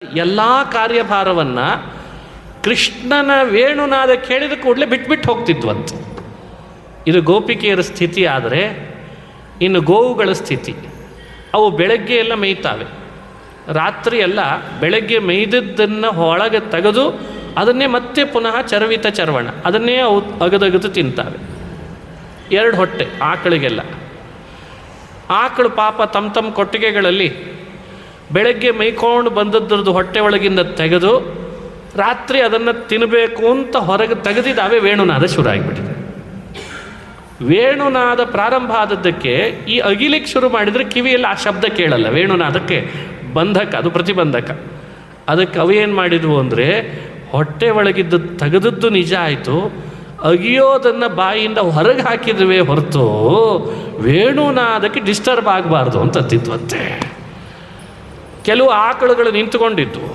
ಎಲ್ಲ ಕಾರ್ಯಭಾರವನ್ನು ಕೃಷ್ಣನ ವೇಣುನಾದ ಕೇಳಿದ ಕೂಡಲೇ ಬಿಟ್ಬಿಟ್ಟು ಹೋಗ್ತಿದ್ವಂತೆ. ಇದು ಗೋಪಿಕೆಯರ ಸ್ಥಿತಿ. ಆದರೆ ಇನ್ನು ಗೋವುಗಳ ಸ್ಥಿತಿ, ಅವು ಬೆಳಗ್ಗೆ ಎಲ್ಲ ಮೇಯ್ತಾವೆ, ರಾತ್ರಿ ಎಲ್ಲ ಬೆಳಗ್ಗೆ ಮೇಯ್ದದ್ದನ್ನು ಒಳಗೆ ತೆಗೆದು ಅದನ್ನೇ ಮತ್ತೆ ಪುನಃ ಚರ್ವಿತ ಚರ್ವಣ ಅದನ್ನೇ ಅವು ಅಗದಗದು ತಿಂತಾವೆ. ಎರಡು ಹೊಟ್ಟೆ ಆಕಳಿಗೆಲ್ಲ. ಆಕಳು ಪಾಪ ತಮ್ಮ ಕೊಟ್ಟಿಗೆಗಳಲ್ಲಿ ಬೆಳಗ್ಗೆ ಮೈಕೊಂಡು ಬಂದದ್ರದ್ದು ಹೊಟ್ಟೆ ಒಳಗಿಂದ ತೆಗೆದು ರಾತ್ರಿ ಅದನ್ನು ತಿನ್ನಬೇಕು ಅಂತ ಹೊರಗೆ ತೆಗೆದಿದ್ದಾವೆ. ವೇಣುನಾದ ಶುರು ಆಗಿಬಿಟ್ಟಿದೆ. ವೇಣುನಾದ ಪ್ರಾರಂಭ ಆದದ್ದಕ್ಕೆ ಈ ಅಗಿಲಿಕ್ಕೆ ಶುರು ಮಾಡಿದರೆ ಕಿವಿಯಲ್ಲಿ ಆ ಶಬ್ದ ಕೇಳಲ್ಲ. ವೇಣುನಾದಕ್ಕೆ ಬಂಧಕ, ಅದು ಪ್ರತಿಬಂಧಕ. ಅದಕ್ಕೆ ಅವು ಏನು ಮಾಡಿದ್ವು ಅಂದರೆ ಹೊಟ್ಟೆ ಒಳಗಿದ್ದು ತೆಗೆದದ್ದು ನಿಜ ಆಯಿತು, ಅಗಿಯೋದನ್ನು ಬಾಯಿಯಿಂದ ಹೊರಗೆ ಹಾಕಿದ್ವೇ ಹೊರತು ವೇಣುನಾದಕ್ಕೆ ಡಿಸ್ಟರ್ಬ್ ಆಗಬಾರ್ದು ಅಂತ ಅಂತಿದ್ವಂತೆ. ಕೆಲವು ಆಕಳುಗಳು ನಿಂತುಕೊಂಡಿದ್ವು.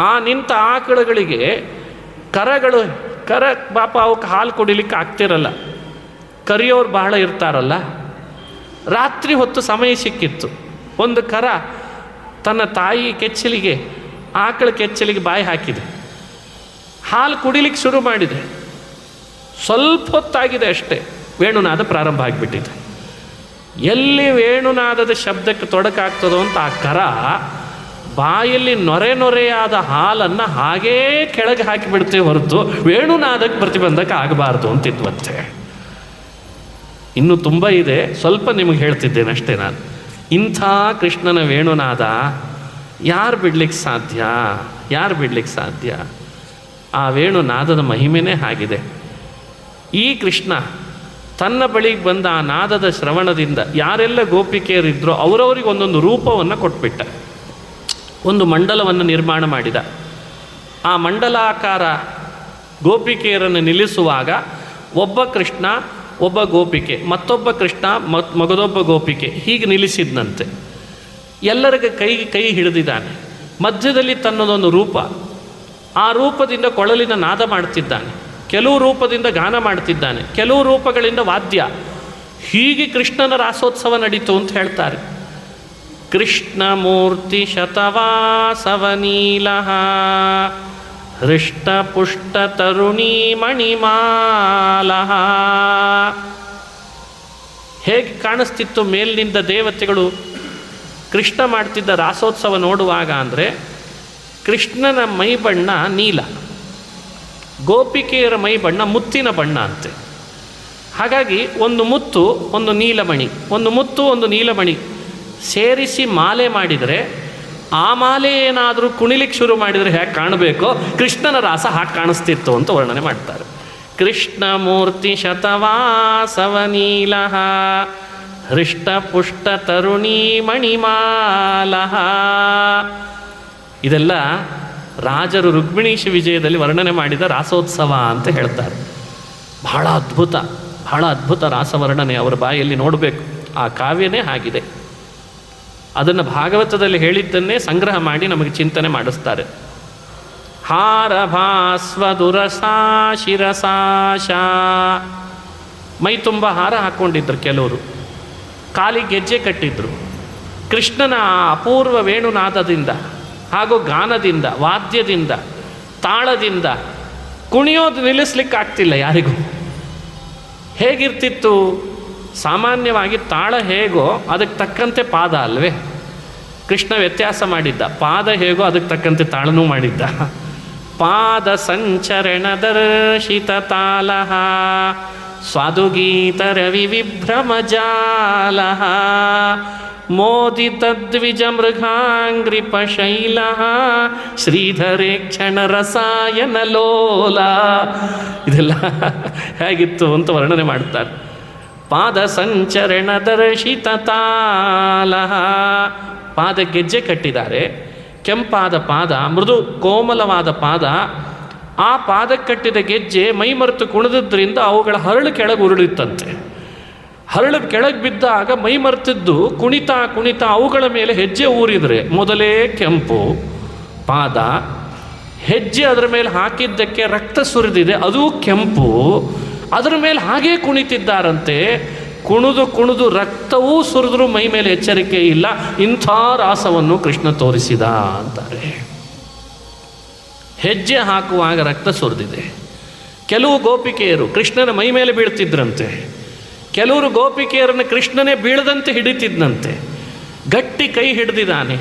ಆ ನಿಂತ ಆಕಳುಗಳಿಗೆ ಕರ ಪಾಪ ಅವಕ್ಕೆ ಹಾಲು ಕುಡಿಲಿಕ್ಕೆ ಆಗ್ತಿರಲ್ಲ, ಕರಿಯೋರು ಬಹಳ ಇರ್ತಾರಲ್ಲ. ರಾತ್ರಿ ಹೊತ್ತು ಸಮಯ ಸಿಕ್ಕಿತ್ತು. ಒಂದು ಕರ ತನ್ನ ತಾಯಿ ಕೆಚ್ಚಲಿಗೆ, ಆಕಳ ಕೆಚ್ಚಲಿಗೆ ಬಾಯಿ ಹಾಕಿದೆ, ಹಾಲು ಕುಡಿಲಿಕ್ಕೆ ಶುರು ಮಾಡಿದೆ. ಸ್ವಲ್ಪ ಹೊತ್ತಾಗಿದೆ ಅಷ್ಟೇ, ವೇಣುನಾದ ಪ್ರಾರಂಭ ಆಗಿಬಿಟ್ಟಿದೆ. ಎಲ್ಲಿ ವೇಣುನಾದದ ಶಬ್ದಕ್ಕೆ ತೊಡಕಾಗ್ತದೋ ಅಂತ ಆ ಕರ ಬಾಯಲ್ಲಿ ನೊರೆಯಾದ ಹಾಲನ್ನು ಹಾಗೇ ಕೆಳಗೆ ಹಾಕಿಬಿಡ್ತೇವೆ ಹೊರತು ವೇಣುನಾದಕ್ಕೆ ಪ್ರತಿಬಂಧಕ ಆಗಬಾರ್ದು ಅಂತಿದ್ವಂತೆ. ಇನ್ನೂ ತುಂಬ ಇದೆ, ಸ್ವಲ್ಪ ನಿಮಗೆ ಹೇಳ್ತಿದ್ದೇನೆ ಅಷ್ಟೇ. ನಾನು ಇಂಥ ಕೃಷ್ಣನ ವೇಣುನಾದ ಯಾರು ಬಿಡ್ಲಿಕ್ಕೆ ಸಾಧ್ಯ? ಆ ವೇಣುನಾದದ ಮಹಿಮೆನೇ ಆಗಿದೆ. ಈ ಕೃಷ್ಣ ತನ್ನ ಬಳಿಗೆ ಬಂದ ಆ ನಾದದ ಶ್ರವಣದಿಂದ ಯಾರೆಲ್ಲ ಗೋಪಿಕೆಯರಿದ್ದರೋ ಅವರವರಿಗೆ ಒಂದೊಂದು ರೂಪವನ್ನು ಕೊಟ್ಬಿಟ್ಟ. ಒಂದು ಮಂಡಲವನ್ನು ನಿರ್ಮಾಣ ಮಾಡಿದ. ಆ ಮಂಡಲಾಕಾರ ಗೋಪಿಕೆಯರನ್ನು ನಿಲ್ಲಿಸುವಾಗ ಒಬ್ಬ ಕೃಷ್ಣ, ಒಬ್ಬ ಗೋಪಿಕೆ, ಮತ್ತೊಬ್ಬ ಕೃಷ್ಣ, ಮಗದೊಬ್ಬ ಗೋಪಿಕೆ, ಹೀಗೆ ನಿಲ್ಲಿಸಿದ್ನಂತೆ. ಎಲ್ಲರಿಗೆ ಕೈ ಹಿಡಿದಿದ್ದಾನೆ. ಮಧ್ಯದಲ್ಲಿ ತನ್ನದೊಂದು ರೂಪ, ಆ ರೂಪದಿಂದ ಕೊಳಲಿನ ನಾದ ಮಾಡ್ತಿದ್ದಾನೆ. ಕೆಲವು ರೂಪದಿಂದ ಗಾನ ಮಾಡ್ತಿದ್ದಾನೆ, ಕೆಲವು ರೂಪಗಳಿಂದ ವಾದ್ಯ. ಹೀಗೆ ಕೃಷ್ಣನ ರಾಸೋತ್ಸವ ನಡೀತು ಅಂತ ಹೇಳ್ತಾರೆ. ಕೃಷ್ಣಮೂರ್ತಿ ಶತವಾಸವನೀಲ ಹೃಷ್ಟಪುಷ್ಟ ತರುಣೀ ಮಣಿಮಾಲ. ಹೇಗೆ ಕಾಣಿಸ್ತಿತ್ತು ಮೇಲಿನಿಂದ ದೇವತೆಗಳು ಕೃಷ್ಣ ಮಾಡ್ತಿದ್ದ ರಾಸೋತ್ಸವ ನೋಡುವಾಗ ಅಂದರೆ, ಕೃಷ್ಣನ ಮೈ ಬಣ್ಣ ನೀಲ, ಗೋಪಿಕೆಯರ ಮೈ ಬಣ್ಣ ಮುತ್ತಿನ ಬಣ್ಣ ಅಂತೆ. ಹಾಗಾಗಿ ಒಂದು ಮುತ್ತು, ಒಂದು ನೀಲಮಣಿ, ಒಂದು ಮುತ್ತು, ಒಂದು ನೀಲಮಣಿ ಸೇರಿಸಿ ಮಾಲೆ ಮಾಡಿದರೆ, ಆ ಮಾಲೆ ಏನಾದರೂ ಕುಣಿಲಿಕ್ಕೆ ಶುರು ಮಾಡಿದರೆ ಹೇಗೆ ಕಾಣಬೇಕೋ ಕೃಷ್ಣನ ರಾಸ ಹಾಗೆ ಕಾಣಿಸ್ತಿತ್ತು ಅಂತ ವರ್ಣನೆ ಮಾಡ್ತಾರೆ. ಕೃಷ್ಣಮೂರ್ತಿ ಶತವಾಸವನೀಲ ಹೃಷ್ಟಪುಷ್ಟ ತರುಣೀ ಮಣಿಮಾಲ. ಇದೆಲ್ಲ ರಾಜರು ರುಕ್ಮಿಣೀಶ ವಿಜಯದಲ್ಲಿ ವರ್ಣನೆ ಮಾಡಿದ ರಾಸೋತ್ಸವ ಅಂತ ಹೇಳ್ತಾರೆ. ಬಹಳ ಅದ್ಭುತ ರಾಸವರ್ಣನೆ ಅವರ ಬಾಯಲ್ಲಿ ನೋಡಬೇಕು. ಆ ಕಾವ್ಯನೇ ಆಗಿದೆ. ಅದನ್ನು ಭಾಗವತದಲ್ಲಿ ಹೇಳಿದ್ದನ್ನೇ ಸಂಗ್ರಹ ಮಾಡಿ ನಮಗೆ ಚಿಂತನೆ ಮಾಡಿಸ್ತಾರೆ. ಹಾರಭಾಸ್ವದುರಸಾ ಶಿರಸಾಶ. ಮೈ ತುಂಬ ಹಾರ ಹಾಕ್ಕೊಂಡಿದ್ರು ಕೆಲವರು, ಕಾಲಿಗೆ ಗೆಜ್ಜೆ ಕಟ್ಟಿದ್ರು. ಕೃಷ್ಣನ ಅಪೂರ್ವ ವೇಣುನಾದದಿಂದ ಹಾಗೂ ಗಾನದಿಂದ, ವಾದ್ಯದಿಂದ, ತಾಳದಿಂದ ಕುಣಿಯೋದು ನಿಲ್ಲಿಸ್ಲಿಕ್ಕೆ ಆಗ್ತಿಲ್ಲ ಯಾರಿಗೂ. ಹೇಗಿರ್ತಿತ್ತು? ಸಾಮಾನ್ಯವಾಗಿ ತಾಳ ಹೇಗೋ ಅದಕ್ಕೆ ತಕ್ಕಂತೆ ಪಾದ ಅಲ್ವೇ? ಕೃಷ್ಣ ವ್ಯತ್ಯಾಸ ಮಾಡಿದ್ದ. ಪಾದ ಹೇಗೋ ಅದಕ್ಕೆ ತಕ್ಕಂತೆ ತಾಳನೂ ಮಾಡಿದ್ದ. ಪಾದ ಸಂಚರಣ ದರ್ಶಿತ ತಾಲ ಸ್ವಾದುಗೀತ ರವಿ ವಿಭ್ರಮ ಜಾಲ ಮೋದಿತ ದ್ವಿಜ ಮೃಗಾಂಗ್ರಿಪ ಶೈಲ ಶ್ರೀಧರೇ ಕ್ಷಣ ರಸಾಯನ ಲೋಲ. ಇದೆಲ್ಲ ಹೇಗಿತ್ತು ಅಂತ ವರ್ಣನೆ ಮಾಡ್ತಾರೆ. ಪಾದ ಸಂಚರಣ ದರ್ಶಿತ ತಾಲ. ಪಾದ ಗೆಜ್ಜೆ ಕಟ್ಟಿದ್ದಾರೆ, ಕೆಂಪಾದ ಪಾದ, ಮೃದು ಕೋಮಲವಾದ ಪಾದ. ಆ ಪಾದಕ್ಕೆ ಕಟ್ಟಿದ ಗೆಜ್ಜೆ ಮೈ ಮರೆತು ಕುಣಿದ್ರಿಂದ ಅವುಗಳ ಹರಳು ಕೆಳಗೆ ಉರುಳಿತ್ತಂತೆ. ಹರಳು ಕೆಳಗೆ ಬಿದ್ದಾಗ ಮೈ ಮರೆತಿದ್ದು ಕುಣಿತಾ ಅವುಗಳ ಮೇಲೆ ಹೆಜ್ಜೆ ಊರಿದರೆ ಮೊದಲೇ ಕೆಂಪು ಪಾದ, ಹೆಜ್ಜೆ ಅದರ ಮೇಲೆ ಹಾಕಿದ್ದಕ್ಕೆ ರಕ್ತ ಸುರಿದಿದೆ, ಅದು ಕೆಂಪು. ಅದರ ಮೇಲೆ ಹಾಗೇ ಕುಣಿತಿದ್ದಾರಂತೆ. ಕುಣಿದು ಕುಣಿದು ರಕ್ತವೂ ಸುರಿದ್ರೂ ಮೈ ಮೇಲೆ ಎಚ್ಚರಿಕೆ ಇಲ್ಲ, ಇಂಥ ರಾಸವನ್ನು ಕೃಷ್ಣ ತೋರಿಸಿದ ಅಂತಾರೆ. ಹೆಜ್ಜೆ ಹಾಕುವಾಗ ರಕ್ತ ಸುರಿದಿದೆ. ಕೆಲವು ಗೋಪಿಕೆಯರು ಕೃಷ್ಣನ ಮೈ ಮೇಲೆ ಬೀಳ್ತಿದ್ರಂತೆ, ಕೆಲವರು ಗೋಪಿಕೆಯರನ್ನು ಕೃಷ್ಣನೇ ಬೀಳದಂತೆ ಹಿಡಿತಿದ್ದಂತೆ. ಗಟ್ಟಿ ಕೈ ಹಿಡಿದಿದ್ದಾನೆ,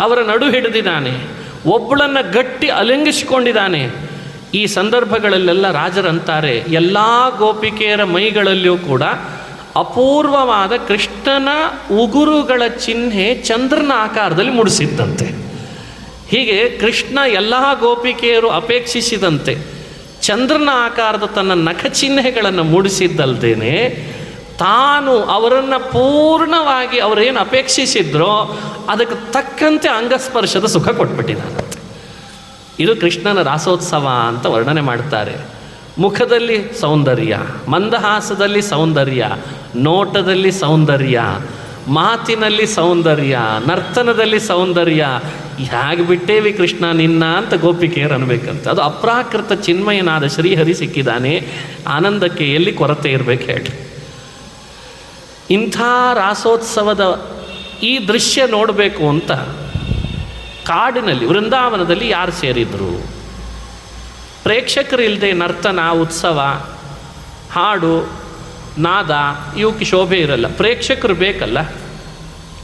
ಅವರ ನಡು ಹಿಡಿದಿದ್ದಾನೆ, ಒಬ್ಬಳನ್ನು ಗಟ್ಟಿ ಅಲಂಘಿಸಿಕೊಂಡಿದ್ದಾನೆ. ಈ ಸಂದರ್ಭಗಳಲ್ಲೆಲ್ಲ ರಾಜರಂತಾರೆ, ಎಲ್ಲ ಗೋಪಿಕೆಯರ ಮೈಗಳಲ್ಲಿಯೂ ಕೂಡ ಅಪೂರ್ವವಾದ ಕೃಷ್ಣನ ಉಗುರುಗಳ ಚಿಹ್ನೆ ಚಂದ್ರನ ಆಕಾರದಲ್ಲಿ ಮೂಡಿಸಿದ್ದಂತೆ. ಹೀಗೆ ಕೃಷ್ಣ ಎಲ್ಲ ಗೋಪಿಕೆಯರು ಅಪೇಕ್ಷಿಸಿದಂತೆ ಚಂದ್ರನ ಆಕಾರದ ತನ್ನ ನಖ ಚಿಹ್ನೆಗಳನ್ನು ಮೂಡಿಸಿದ್ದಲ್ದೇನೆ ತಾನು ಅವರನ್ನು ಪೂರ್ಣವಾಗಿ ಅವರೇನು ಅಪೇಕ್ಷಿಸಿದ್ರೋ ಅದಕ್ಕೆ ತಕ್ಕಂತೆ ಅಂಗಸ್ಪರ್ಶದ ಸುಖ ಕೊಟ್ಬಿಟ್ಟಿದ್ದಾನಂತೆ. ಇದು ಕೃಷ್ಣನ ರಾಸೋತ್ಸವ ಅಂತ ವರ್ಣನೆ ಮಾಡ್ತಾರೆ. ಮುಖದಲ್ಲಿ ಸೌಂದರ್ಯ, ಮಂದಹಾಸದಲ್ಲಿ ಸೌಂದರ್ಯ, ನೋಟದಲ್ಲಿ ಸೌಂದರ್ಯ, ಮಾತಿನಲ್ಲಿ ಸೌಂದರ್ಯ, ನರ್ತನದಲ್ಲಿ ಸೌಂದರ್ಯ. ಹೇಗೆ ಬಿಟ್ಟೇವಿ ಕೃಷ್ಣ ನಿನ್ನ ಅಂತ ಗೋಪಿಕೆಯರು ಅನ್ಬೇಕಂತ. ಅದು ಅಪ್ರಾಕೃತ ಚಿನ್ಮಯನಾದ ಶ್ರೀಹರಿ ಸಿಕ್ಕಿದ್ದಾನೆ, ಆನಂದಕ್ಕೆ ಎಲ್ಲಿ ಕೊರತೆ ಇರಬೇಕು ಹೇಳಿ. ಇಂಥ ರಾಸೋತ್ಸವದ ಈ ದೃಶ್ಯ ನೋಡಬೇಕು ಅಂತ ಕಾಡಿನಲ್ಲಿ ವೃಂದಾವನದಲ್ಲಿ ಯಾರು ಸೇರಿದ್ರು? ಪ್ರೇಕ್ಷಕರು ಇಲ್ಲದೆ ನರ್ತನ, ಉತ್ಸವ, ಹಾಡು, ನಾದ ಇವಕ್ಕೆ ಶೋಭೆ ಇರಲ್ಲ. ಪ್ರೇಕ್ಷಕರು ಬೇಕಲ್ಲ.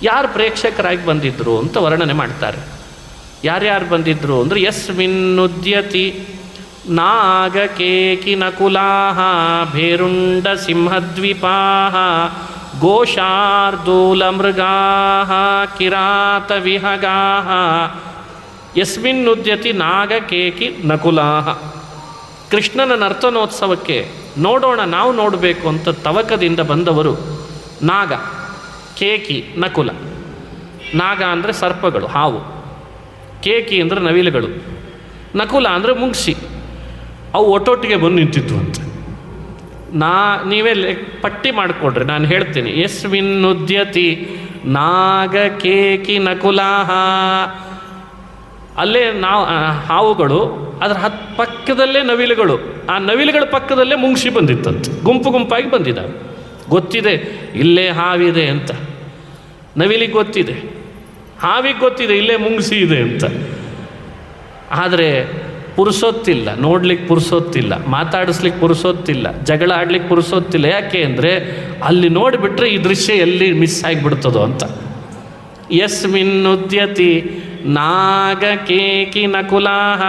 ಯಾರು ಪ್ರೇಕ್ಷಕರಾಗಿ ಬಂದಿದ್ರು ಅಂತ ವರ್ಣನೆ ಮಾಡ್ತಾರೆ. ಯಾರ್ಯಾರು ಬಂದಿದ್ರು ಅಂದರೆ ಯಸ್ಮಿನ್ನುದ್ಯತಿ ನಾಗಕೇಕಿ ನಕುಲಾಹ ಭೇರುಂಡ ಸಿಂಹದ್ವಿಪಾಹ ಗೋಶಾರ್ದೂಲ ಮೃಗಾಹ ಕಿರಾತ ವಿಹಗಾಹ. ಯಸ್ಮಿನ್ನುದ್ಯತಿ ನಾಗಕೇಕಿ ನಕುಲಾಹ. ಕೃಷ್ಣನ ನರ್ತನೋತ್ಸವಕ್ಕೆ ನೋಡೋಣ, ನಾವು ನೋಡಬೇಕು ಅಂತ ತವಕದಿಂದ ಬಂದವರು ನಾಗ, ಕೇಕಿ, ನಕುಲ. ನಾಗ ಅಂದರೆ ಸರ್ಪಗಳು, ಹಾವು. ಕೇಕಿ ಅಂದರೆ ನವಿಲುಗಳು, ನಕುಲ ಅಂದರೆ ಮುಂಗ್ಸಿ. ಅವು ಒಟ್ಟೊಟ್ಟಿಗೆ ಬಂದು ನಿಂತಿದ್ವು ಅಂತ. ನೀವೇ ಪಟ್ಟಿ ಮಾಡಿಕೊಡ್ರಿ, ನಾನು ಹೇಳ್ತೀನಿ. ಯಸ್ಮಿನ್ನುದ್ಯತಿ ನಾಗ ಕೇಕಿ ನಕುಲಾಹ. ಅಲ್ಲೇ ಹಾವುಗಳು, ಅದರ ಪಕ್ಕದಲ್ಲೇ ನವಿಲುಗಳು, ಆ ನವಿಲುಗಳ ಪಕ್ಕದಲ್ಲೇ ಮುಂಗ್ಸಿ ಬಂದಿತ್ತಂತೆ. ಗುಂಪು ಗುಂಪಾಗಿ ಬಂದಿದ್ದಾವೆ. ಗೊತ್ತಿದೆ ಇಲ್ಲೇ ಹಾವಿದೆ ಅಂತ. ನವಿಲಿಗೆ ಗೊತ್ತಿದೆ, ಹಾವಿಗೆ ಗೊತ್ತಿದೆ ಇಲ್ಲೇ ಮುಂಗ್ಸಿ ಇದೆ ಅಂತ. ಆದರೆ ಪುರುಸೊತ್ತಿಲ್ಲ, ನೋಡ್ಲಿಕ್ಕೆ ಪುರುಸೊತ್ತಿಲ್ಲ, ಮಾತಾಡಿಸ್ಲಿಕ್ಕೆ ಪುರುಸೊತ್ತಿಲ್ಲ, ಜಗಳ ಆಡ್ಲಿಕ್ಕೆ ಪುರುಸೊತ್ತಿಲ್ಲ. ಯಾಕೆ ಅಂದರೆ ಅಲ್ಲಿ ನೋಡಿಬಿಟ್ರೆ ಈ ದೃಶ್ಯ ಎಲ್ಲಿ ಮಿಸ್ ಆಗಿಬಿಡ್ತದೋ ಅಂತ. ಯಸ್ಮಿನ್ನುದ್ಯತಿ ನಾಗ ಕೇಕಿ ನಕುಲಾಹ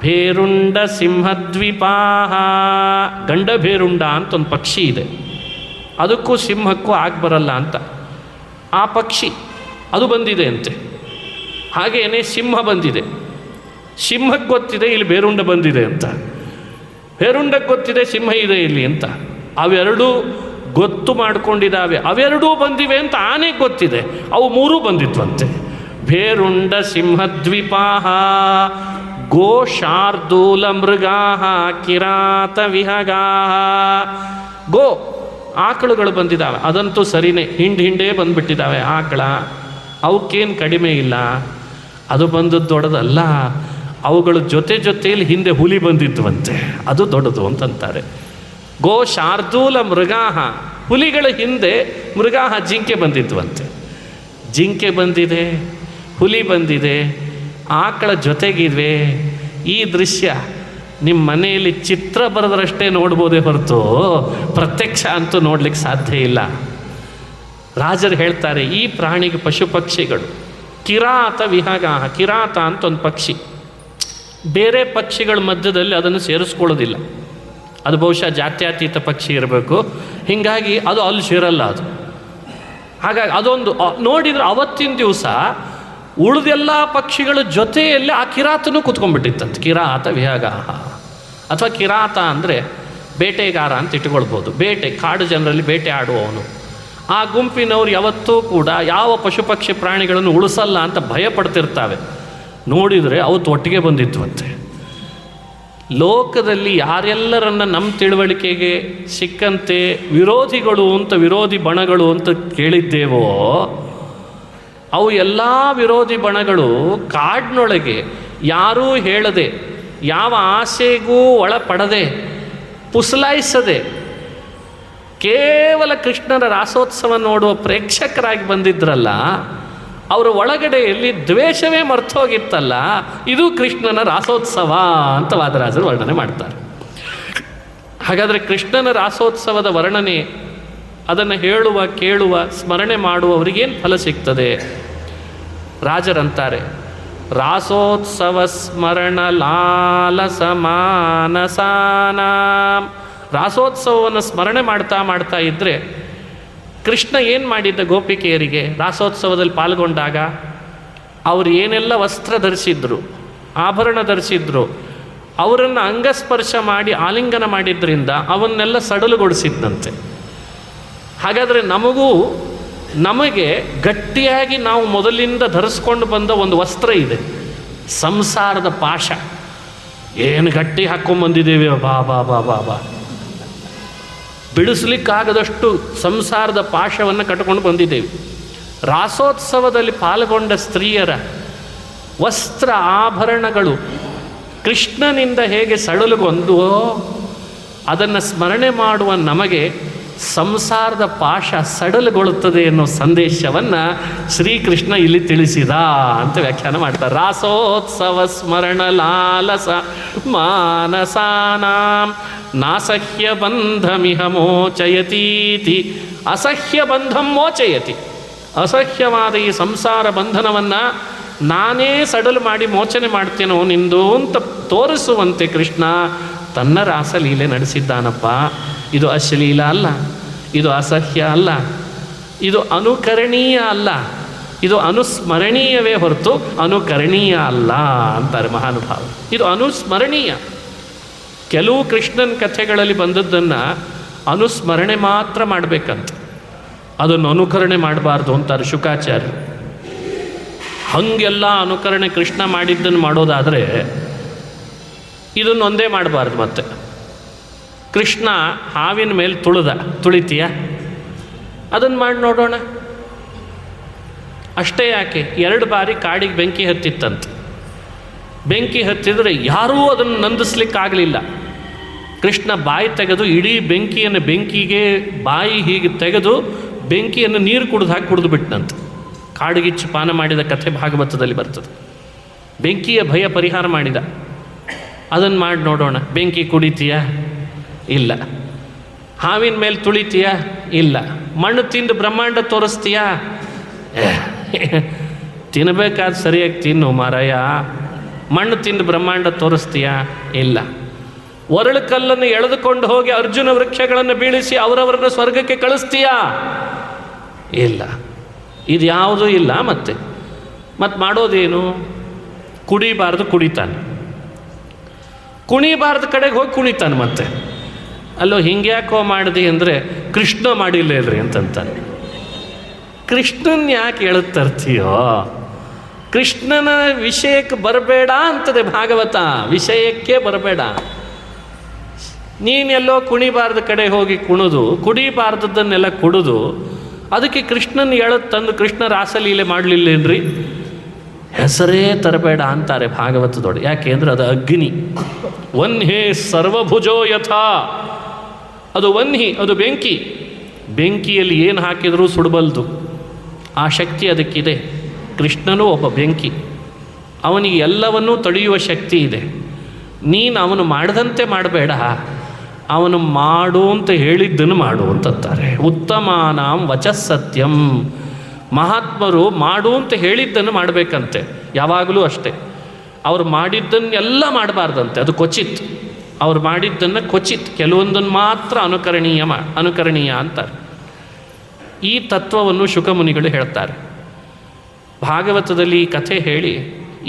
ಭೇರುಂಡ ಸಿಂಹದ್ವಿಪಾಹ. ಗಂಡ ಭೇರುಂಡ ಅಂತ ಒಂದು ಪಕ್ಷಿ ಇದೆ, ಅದಕ್ಕೂ ಸಿಂಹಕ್ಕೂ ಬರಲ್ಲ ಅಂತ. ಆ ಪಕ್ಷಿ ಅದು ಬಂದಿದೆ ಅಂತೆ. ಹಾಗೇನೆ ಸಿಂಹ ಬಂದಿದೆ. ಸಿಂಹಕ್ಕೆ ಗೊತ್ತಿದೆ ಇಲ್ಲಿ ಭೇರುಂಡ ಬಂದಿದೆ ಅಂತ, ಭೇರುಂಡಕ್ಕೆ ಗೊತ್ತಿದೆ ಸಿಂಹ ಇದೆ ಇಲ್ಲಿ ಅಂತ. ಅವೆರಡೂ ಗೊತ್ತು ಮಾಡಿಕೊಂಡಿದ್ದಾವೆ. ಅವೆರಡೂ ಬಂದಿವೆ ಅಂತ ಆನೆಗೆ ಗೊತ್ತಿದೆ, ಅವು ಮೂರೂ ಬಂದಿದ್ವಂತೆ. ಭೇರುಂಡ ಸಿಂಹದ್ವಿಪಾಹ ಗೋ ಶಾರ್ದೂಲ ಮೃಗಾಹ ಕಿರಾತ ವಿಹಗಾಹ. ಗೋ ಆಕಳುಗಳು ಬಂದಿದ್ದಾವೆ, ಅದಂತೂ ಸರಿನೇ, ಹಿಂಡೇ ಬಂದುಬಿಟ್ಟಿದ್ದಾವೆ ಆಕಳ. ಅವಕ್ಕೇನು ಕಡಿಮೆ ಇಲ್ಲ. ಅದು ಬಂದದ್ದು ದೊಡ್ಡದಲ್ಲ, ಅವುಗಳ ಜೊತೆಯಲ್ಲಿ ಹಿಂದೆ ಹುಲಿ ಬಂದಿದ್ವಂತೆ, ಅದು ದೊಡ್ಡದು ಅಂತಂತಾರೆ. ಗೋ ಶಾರ್ದೂಲ ಮೃಗಾಹ. ಹುಲಿಗಳ ಹಿಂದೆ ಮೃಗಾಹ ಜಿಂಕೆ ಬಂದಿದ್ವಂತೆ. ಜಿಂಕೆ ಬಂದಿದೆ, ಹುಲಿ ಬಂದಿದೆ, ಆಕಳ ಜೊತೆಗಿವೆ. ಈ ದೃಶ್ಯ ನಿಮ್ಮ ಮನೆಯಲ್ಲಿ ಚಿತ್ರ ಬರೆದರಷ್ಟೇ ನೋಡ್ಬೋದೇ ಹೊರತು ಪ್ರತ್ಯಕ್ಷ ಅಂತೂ ನೋಡ್ಲಿಕ್ಕೆ ಸಾಧ್ಯ ಇಲ್ಲ. ರಾಜರು ಹೇಳ್ತಾರೆ, ಈ ಪ್ರಾಣಿಗೆ ಪಶು ಪಕ್ಷಿಗಳು ಕಿರಾತ ವಿಹಗಾಹ. ಕಿರಾತ ಅಂತ ಒಂದು ಪಕ್ಷಿ, ಬೇರೆ ಪಕ್ಷಿಗಳ ಮಧ್ಯದಲ್ಲಿ ಅದನ್ನು ಸೇರಿಸ್ಕೊಳ್ಳೋದಿಲ್ಲ. ಅದು ಬಹುಶಃ ಜಾತ್ಯತೀತ ಪಕ್ಷಿ ಇರಬೇಕು, ಹೀಗಾಗಿ ಅದು ಅಲ್ಲಿ ಸೇರಲ್ಲ. ಅದು ಹಾಗಾಗಿ ಅದೊಂದು ನೋಡಿದರೆ ಅವತ್ತಿನ ದಿವಸ ಉಳಿದೆಲ್ಲ ಪಕ್ಷಿಗಳ ಜೊತೆಯಲ್ಲಿ ಆ ಕಿರಾತನೂ ಕೂತ್ಕೊಂಡ್ಬಿಟ್ಟಿತ್ತಂತೆ. ಕಿರಾತ ವಿಹಗಾಹ. ಅಥವಾ ಕಿರಾತ ಅಂದರೆ ಬೇಟೆಗಾರ ಅಂತ ಇಟ್ಕೊಳ್ಬೋದು. ಬೇಟೆ, ಕಾಡು ಜನರಲ್ಲಿ ಬೇಟೆ ಆಡುವವನು. ಆ ಗುಂಪಿನವ್ರು ಯಾವತ್ತೂ ಕೂಡ ಯಾವ ಪಶು ಪಕ್ಷಿ ಪ್ರಾಣಿಗಳನ್ನು ಉಳಿಸಲ್ಲ ಅಂತ ಭಯ ಪಡ್ತಿರ್ತಾವೆ. ನೋಡಿದರೆ ಅವತ್ತು ಒಟ್ಟಿಗೆ ಬಂದಿದ್ವಂತೆ. ಲೋಕದಲ್ಲಿ ಯಾರೆಲ್ಲರನ್ನ ನಮ್ಮ ತಿಳುವಳಿಕೆಗೆ ಸಿಕ್ಕಂತೆ ವಿರೋಧಿಗಳು ಅಂತ, ವಿರೋಧಿ ಬಣಗಳು ಅಂತ ಕೇಳಿದ್ದೇವೋ, ಅವು ಎಲ್ಲ ವಿರೋಧಿ ಬಣಗಳು ಕಾಡಿನೊಳಗೆ ಯಾರೂ ಹೇಳದೆ, ಯಾವ ಆಸೆಗೂ ಒಳಪಡದೆ, ಪುಸಲಾಯಿಸದೆ ಕೇವಲ ಕೃಷ್ಣನ ರಾಸೋತ್ಸವ ನೋಡುವ ಪ್ರೇಕ್ಷಕರಾಗಿ ಬಂದಿದ್ರಲ್ಲ, ಅವರ ಒಳಗಡೆಯಲ್ಲಿ ದ್ವೇಷವೇ ಮರ್ತೋಗಿತ್ತಲ್ಲ, ಇದು ಕೃಷ್ಣನ ರಾಸೋತ್ಸವ ಅಂತ ವಾದರಾಜರು ವರ್ಣನೆ ಮಾಡ್ತಾರೆ. ಹಾಗಾದರೆ ಕೃಷ್ಣನ ರಾಸೋತ್ಸವದ ವರ್ಣನೆ, ಅದನ್ನು ಹೇಳುವ, ಕೇಳುವ, ಸ್ಮರಣೆ ಮಾಡುವವರಿಗೇನು ಫಲ ಸಿಗ್ತದೆ? ರಾಜರಂತಾರೆ, ರಾಸೋತ್ಸವ ಸ್ಮರಣ ಲಾಲಸ ಮಾನಸಾನಾಂ. ರಾಸೋತ್ಸವವನ್ನು ಸ್ಮರಣೆ ಮಾಡ್ತಾ ಮಾಡ್ತಾ ಇದ್ದರೆ, ಕೃಷ್ಣ ಏನು ಮಾಡಿದ್ದ ಗೋಪಿಕೆಯರಿಗೆ ರಾಸೋತ್ಸವದಲ್ಲಿ ಪಾಲ್ಗೊಂಡಾಗ? ಅವರು ಏನೆಲ್ಲ ವಸ್ತ್ರ ಧರಿಸಿದ್ರು, ಆಭರಣ ಧರಿಸಿದ್ರು, ಅವರನ್ನು ಅಂಗಸ್ಪರ್ಶ ಮಾಡಿ ಆಲಿಂಗನ ಮಾಡಿದ್ರಿಂದ ಅವನ್ನೆಲ್ಲ ಸಡಲುಗೊಳಿಸಿದ್ದಂತೆ. ಹಾಗಾದರೆ ನಮಗೆ ಗಟ್ಟಿಯಾಗಿ ನಾವು ಮೊದಲಿಂದ ಧರಿಸ್ಕೊಂಡು ಬಂದ ಒಂದು ವಸ್ತ್ರ ಇದೆ, ಸಂಸಾರದ ಪಾಶ. ಏನು ಗಟ್ಟಿ ಹಾಕ್ಕೊಂಬಂದಿದ್ದೇವೆ, ಬಾ ಬಾ ಬಾ ಬಾ ಬಾ, ಬಿಡಿಸ್ಲಿಕ್ಕಾಗದಷ್ಟು ಸಂಸಾರದ ಪಾಶವನ್ನು ಕಟ್ಕೊಂಡು ಬಂದಿದ್ದೇವೆ. ರಾಸೋತ್ಸವದಲ್ಲಿ ಪಾಲ್ಗೊಂಡ ಸ್ತ್ರೀಯರ ವಸ್ತ್ರ ಆಭರಣಗಳು ಕೃಷ್ಣನಿಂದ ಹೇಗೆ ಸಡಲುಗೊಂದುವೋ, ಅದನ್ನು ಸ್ಮರಣೆ ಮಾಡುವ ನಮಗೆ ಸಂಸಾರದ ಪಾಶ ಸಡಲುಗೊಳ್ಳುತ್ತದೆ ಅನ್ನೋ ಸಂದೇಶವನ್ನು ಶ್ರೀಕೃಷ್ಣ ಇಲ್ಲಿ ತಿಳಿಸಿದ ಅಂತ ವ್ಯಾಖ್ಯಾನ ಮಾಡ್ತಾರೆ. ರಾಸೋತ್ಸವ ಸ್ಮರಣ ಲಾಲಸ ಮಾನಸಾನಾಂ ನಾಸಹ್ಯ ಬಂಧಮಿಹ ಮೋಚಯತೀತಿ. ಅಸಹ್ಯ ಬಂಧಂ ಮೋಚಯತಿ. ಅಸಹ್ಯವಾದ ಈ ಸಂಸಾರ ಬಂಧನವನ್ನು ನಾನೇ ಸಡಲು ಮಾಡಿ ಮೋಚನೆ ಮಾಡ್ತೇನೋ ನಿಂದು ಅಂತ ತೋರಿಸುವಂತೆ ಕೃಷ್ಣ ತನ್ನ ರಾಸಲೀಲೆ ನಡೆಸಿದ್ದಾನಪ್ಪ. ಇದು ಅಶ್ಲೀಲ ಅಲ್ಲ, ಇದು ಅಸಹ್ಯ ಅಲ್ಲ, ಇದು ಅನುಕರಣೀಯ ಅಲ್ಲ, ಇದು ಅನುಸ್ಮರಣೀಯವೇ ಹೊರತು ಅನುಕರಣೀಯ ಅಲ್ಲ ಅಂತಾರೆ ಮಹಾನುಭಾವ. ಇದು ಅನುಸ್ಮರಣೀಯ. ಕೆಲವು ಕೃಷ್ಣನ ಕಥೆಗಳಲ್ಲಿ ಬಂದದ್ದನ್ನು ಅನುಸ್ಮರಣೆ ಮಾತ್ರ ಮಾಡಬೇಕಂತ, ಅದನ್ನು ಅನುಕರಣೆ ಮಾಡಬಾರ್ದು ಅಂತಾರೆ ಶುಕಾಚಾರ್ಯರು. ಹಾಗೆಲ್ಲ ಅನುಕರಣೆ ಕೃಷ್ಣ ಮಾಡಿದ್ದನ್ನು ಮಾಡೋದಾದರೆ ಇದನ್ನು ಒಂದೇ ಮಾಡಬಾರ್ದು. ಮತ್ತೆ ಕೃಷ್ಣ ಹಾವಿನ ಮೇಲೆ ತುಳಿತೀಯ, ಅದನ್ನು ಮಾಡಿ ನೋಡೋಣ. ಅಷ್ಟೇ ಯಾಕೆ, 2 ಬಾರಿ ಕಾಡಿಗೆ ಬೆಂಕಿ ಹತ್ತಿತ್ತಂತೆ. ಬೆಂಕಿ ಹತ್ತಿದರೆ ಯಾರೂ ಅದನ್ನು ನಂದಿಸ್ಲಿಕ್ಕಾಗಲಿಲ್ಲ. ಕೃಷ್ಣ ಬಾಯಿ ತೆಗೆದು ಇಡೀ ಬೆಂಕಿಗೆ ಬಾಯಿ ಹೀಗೆ ತೆಗೆದು ಬೆಂಕಿಯನ್ನು ನೀರು ಕುಡಿದು ಬಿಟ್ಟನಂತೆ. ಕಾಡಿಗಿಚ್ಚು ಪಾನ ಮಾಡಿದ ಕಥೆ ಭಾಗವತದಲ್ಲಿ ಬರ್ತದೆ. ಬೆಂಕಿಯ ಭಯ ಪರಿಹಾರ ಮಾಡಿದ. ಅದನ್ನು ಮಾಡಿ ನೋಡೋಣ. ಬೆಂಕಿ ಕುಡಿತೀಯಾ? ಇಲ್ಲ. ಹಾವಿನ ಮೇಲೆ ತುಳಿತೀಯಾ? ಇಲ್ಲ. ಮಣ್ಣು ತಿಂದು ಬ್ರಹ್ಮಾಂಡ ತೋರಿಸ್ತೀಯಾ? ತಿನ್ನಬೇಕಾದ ಸರಿಯಾಗಿ ತಿನ್ನು ಮಾರಾಯ. ಮಣ್ಣು ತಿಂದು ಬ್ರಹ್ಮಾಂಡ ತೋರಿಸ್ತೀಯಾ? ಇಲ್ಲ. ಒರಳು ಕಲ್ಲನ್ನು ಎಳೆದುಕೊಂಡು ಹೋಗಿ ಅರ್ಜುನ ವೃಕ್ಷಗಳನ್ನು ಬೀಳಿಸಿ ಅವರವರನ್ನ ಸ್ವರ್ಗಕ್ಕೆ ಕಳಿಸ್ತೀಯಾ? ಇಲ್ಲ. ಇದು ಯಾವುದೂ ಇಲ್ಲ. ಮತ್ತೆ ಮಾಡೋದೇನು? ಕುಡಿಬಾರ್ದು ಕುಡಿತಾನೆ, ಕುಣಿಬಾರ್ದು ಕಡೆಗೆ ಹೋಗಿ ಕುಣಿತಾನೆ. ಮತ್ತೆ ಅಲ್ಲೋ ಹಿಂಗೆ ಯಾಕೋ ಮಾಡಿದೆ ಅಂದರೆ ಕೃಷ್ಣ ಮಾಡಿಲ್ಲ ಇಲ್ರಿ ಅಂತಂತಾನೆ. ಕೃಷ್ಣನ್ ಯಾಕೆ ಎಳುತ್ತರ್ತೀಯೋ? ಕೃಷ್ಣನ ವಿಷಯಕ್ಕೆ ಬರಬೇಡ ಅಂತದೆ ಭಾಗವತ. ವಿಷಯಕ್ಕೆ ಬರಬೇಡ. ನೀನೆಲ್ಲೋ ಕುಣಿಬಾರ್ದು ಕಡೆ ಹೋಗಿ ಕುಣಿದು, ಕುಡಿಬಾರ್ದದ್ದನ್ನೆಲ್ಲ ಕುಡಿದು, ಅದಕ್ಕೆ ಕೃಷ್ಣನ ತಂದು ಕೃಷ್ಣ ರಾಸಲೀಲೆ ಮಾಡಲಿಲ್ಲೇನ್ರಿ? ಹೆಸರೇ ತರಬೇಡ ಅಂತಾರೆ ಭಾಗವತದೊಡೆ. ಯಾಕೆ ಅಂದರೆ ಅದು ಅಗ್ನಿ. ವನ್ಹೇ ಸರ್ವಭುಜೋ ಯಥಾ. ಅದು ವನ್ಹಿ, ಅದು ಬೆಂಕಿ. ಬೆಂಕಿಯಲ್ಲಿ ಏನು ಹಾಕಿದರೂ ಸುಡಬಲ್ದು. ಆ ಶಕ್ತಿ ಅದಕ್ಕಿದೆ. ಕೃಷ್ಣನೂ ಒಬ್ಬ ಬೆಂಕಿ. ಅವನಿಗೆ ಎಲ್ಲವನ್ನೂ ತಡೆಯುವ ಶಕ್ತಿ ಇದೆ. ನೀನು ಅವನು ಮಾಡದಂತೆ ಮಾಡಬೇಡ, ಅವನು ಮಾಡು ಅಂತ ಹೇಳಿದ್ದನ್ನು ಮಾಡು ಅಂತಂತಾರೆ. ಉತ್ತಮಾನಾಂ ವಚಃ ಸತ್ಯಂ. ಮಹಾತ್ಮರು ಮಾಡು ಅಂತ ಹೇಳಿದ್ದನ್ನು ಮಾಡಬೇಕಂತೆ. ಯಾವಾಗಲೂ ಅಷ್ಟೆ. ಅವ್ರು ಮಾಡಿದ್ದನ್ನೆಲ್ಲ ಮಾಡಬಾರ್ದಂತೆ. ಅದು ಕ್ವಚಿತ್. ಅವ್ರು ಮಾಡಿದ್ದನ್ನು ಕ್ವಚಿತ್, ಕೆಲವೊಂದನ್ನು ಮಾತ್ರ ಅನುಕರಣೀಯ ಅಂತಾರೆ. ಈ ತತ್ವವನ್ನು ಶುಕಮುನಿಗಳು ಹೇಳ್ತಾರೆ. ಭಾಗವತದಲ್ಲಿ ಈ ಕಥೆ ಹೇಳಿ